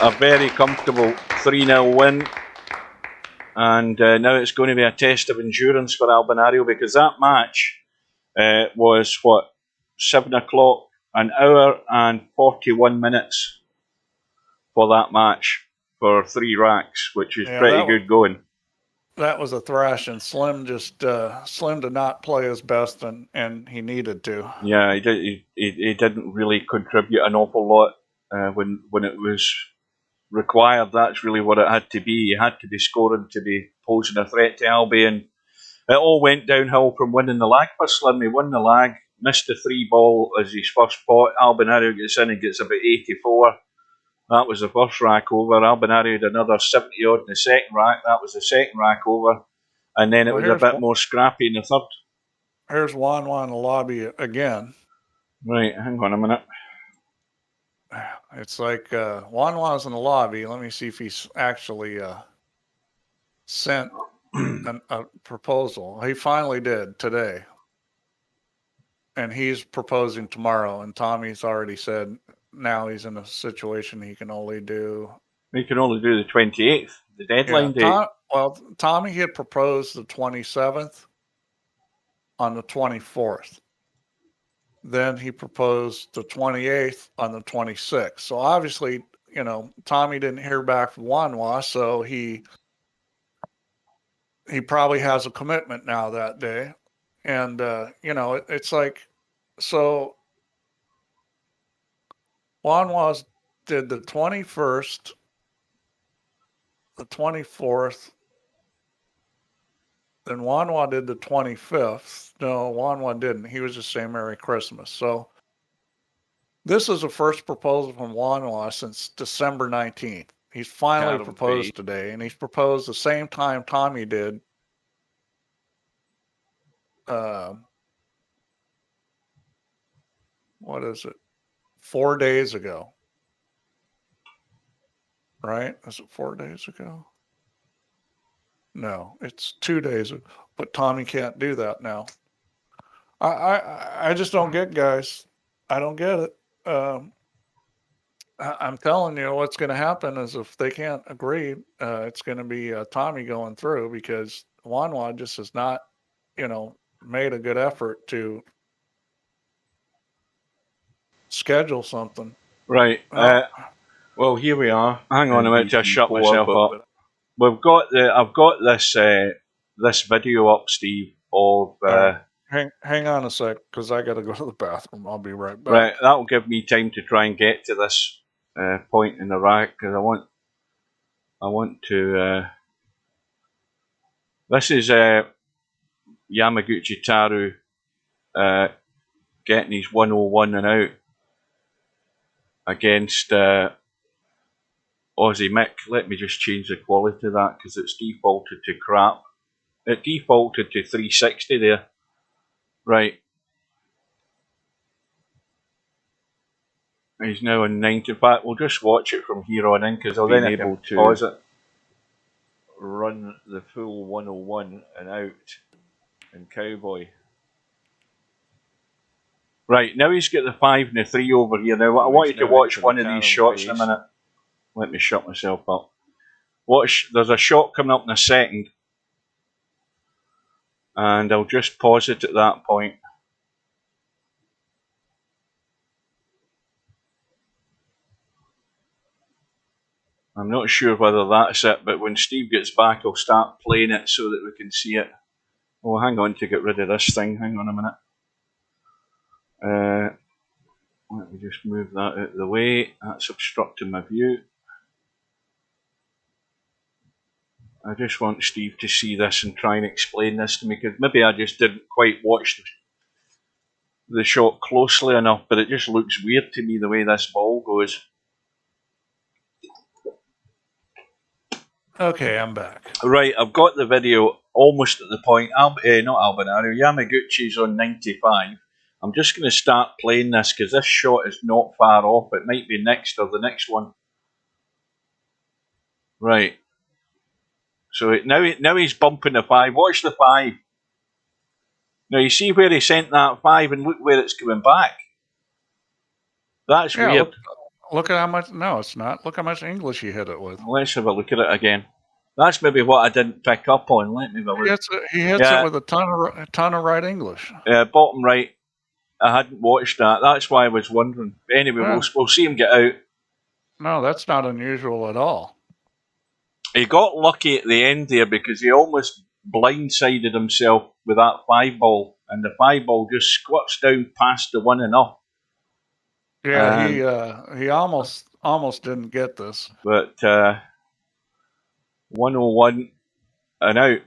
A very comfortable 3-0 win. And now it's going to be a test of endurance for Albinario, because that match was, 7 o'clock, an hour and 41 minutes for that match for 3 racks, which is pretty good going. That was a thrash, and Slim did not play his best, and he needed to. Yeah, he didn't really contribute an awful lot when it was required. That's really what it had to be. He had to be scoring to be posing a threat to Albi, and it all went downhill from winning the lag for Slim. He won the lag, missed the 3 ball as his first pot. Albinario gets in and gets about 84. That was the first rack over. Albinario had another 70 odd in the second rack. That was the second rack over. And then it was a bit more scrappy in the third. Here's Juan in the lobby again. Right, hang on a minute. It's like Juan's in the lobby. Let me see if he's actually sent a proposal. He finally did today. And he's proposing tomorrow. And Tommy's already said now he's in a situation he can only do. He can only do the 28th, the deadline date. Tommy had proposed the 27th on the 24th. Then he proposed the 28th on the 26th. So obviously, Tommy didn't hear back from Wanwa, so he probably has a commitment now that day. And, it's like, so Wanwa did the 21st, the 24th, then Wanwa did the 25th. No, Wanwa didn't. He was just saying Merry Christmas. So this is the first proposal from Wanwa since December 19th. He's finally proposed today, and he's proposed the same time Tommy did. What is it? 4 days ago. Right? Is it 4 days ago? No, it's 2 days ago. But Tommy can't do that now. I just don't get, guys. I don't get it. I'm telling you, what's going to happen is if they can't agree, it's going to be Tommy going through, because Wanwa just has not, made a good effort to schedule something. Right. Well, here we are. Hang on a minute, just shut myself up. I've got this video up, Steve, of hang on a sec, because I got to go to the bathroom. I'll be right back. Right, that'll give me time to try and get to this point in the rack, because I want to. This is Yamaguchi Taru getting his 101 and out against Aussie Mick. Let me just change the quality of that, because it's defaulted to crap. It defaulted to 360 there. Right. He's now on 90. In fact, we'll just watch it from here on in, because I'll be able to pause it. Run the full 101 and out in Cowboy. Right, now he's got the 5 and the 3 over here. Now, I want you to watch one of these shots in a minute. Let me shut myself up. There's a shot coming up in a second. And I'll just pause it at that point. I'm not sure whether that's it, but when Steve gets back, I'll start playing it so that we can see it. Oh, hang on to get rid of this thing. Hang on a minute. Let me just move that out of the way. That's obstructing my view. I just want Steve to see this and try and explain this to me, because maybe I just didn't quite watch the shot closely enough, but it just looks weird to me the way this ball goes. Okay, I'm back. Right, I've got the video almost at the point. Not Albinario, Yamaguchi's on 95. I'm just going to start playing this, because this shot is not far off. It might be next or the next one. Right. So now he's bumping the 5. Watch the 5. Now you see where he sent that 5, and look where it's coming back. That's weird. Look at how much. No, it's not. Look how much English he hit it with. Let's have a look at it again. That's maybe what I didn't pick up on. Let me have a look. He hits it with a ton of right English. Bottom right. I hadn't watched that. That's why I was wondering. Anyway, we'll see him get out. No, that's not unusual at all. He got lucky at the end there because he almost blindsided himself with that 5-ball, and the 5-ball just squirts down past the 1-0. Yeah, he almost didn't get this. But 101 and out.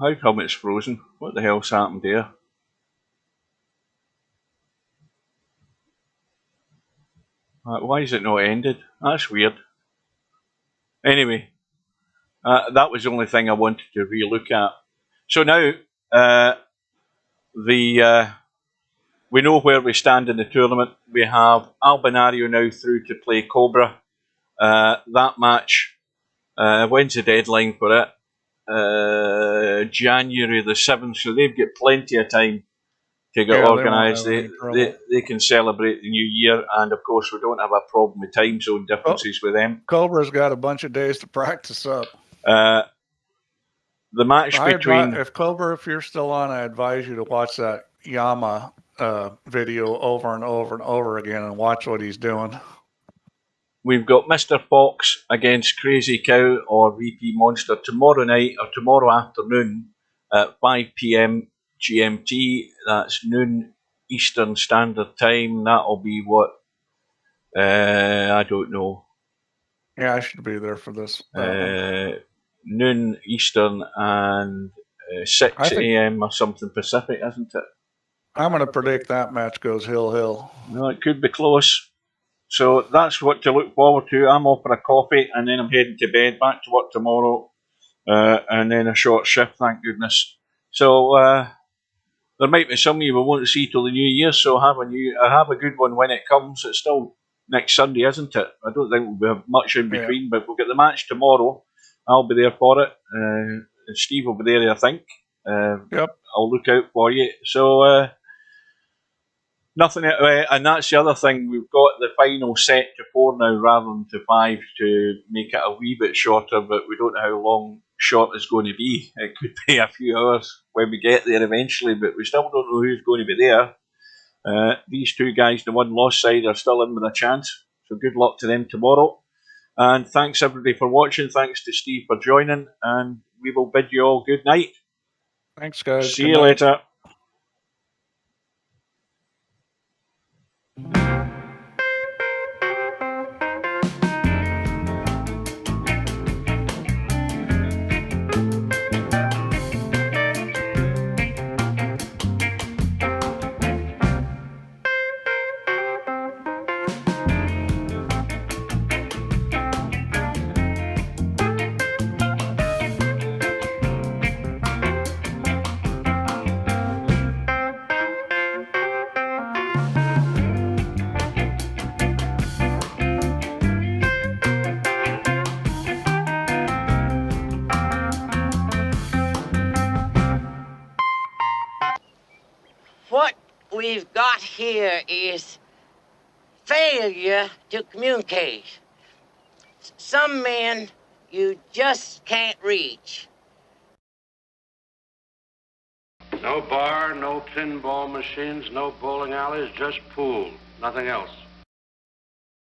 How come it's frozen? What the hell's happened there? Why is it not ended? That's weird. Anyway, that was the only thing I wanted to re-look at. So now, we know where we stand in the tournament. We have Albinario now through to play Cobra. That match, when's the deadline for it? January the 7th, so they've got plenty of time to get organised. They can celebrate the new year, and of course we don't have a problem with time zone differences with them. Cobra's got a bunch of days to practice up. The match between... If Cobra, if you're still on, I advise you to watch that Yama video over and over and over again and watch what he's doing. We've got Mr. Fox against Crazy Cow or VP Monster tomorrow night or tomorrow afternoon at 5 p.m. GMT. That's noon Eastern Standard Time. That'll be what? I don't know. Yeah, I should be there for this. Noon Eastern and 6 a.m. or something Pacific, isn't it? I'm going to predict that match goes hill. No, it could be close. So that's what to look forward to. I'm off for a coffee and then I'm heading to bed, back to work tomorrow, and then a short shift, thank goodness. So there might be some of you we won't see till the new year, so have a good one when it comes. It's still next Sunday, isn't it? I don't think we'll have much in between, but we'll get the match tomorrow. I'll be there for it. Steve will be there, I think. Yep. I'll look out for you. So... nothing, and that's the other thing. We've got the final set to 4 now rather than to 5 to make it a wee bit shorter, but we don't know how long short it's going to be. It could be a few hours when we get there eventually, but we still don't know who's going to be there. These two guys, the one lost side, are still in with a chance, so good luck to them tomorrow. And thanks everybody for watching. Thanks to Steve for joining, and we will bid you all good night. Thanks, guys. See you later. What we've got here is failure to communicate. Some men you just can't reach. No bar, no pinball machines, no bowling alleys, just pool. Nothing else.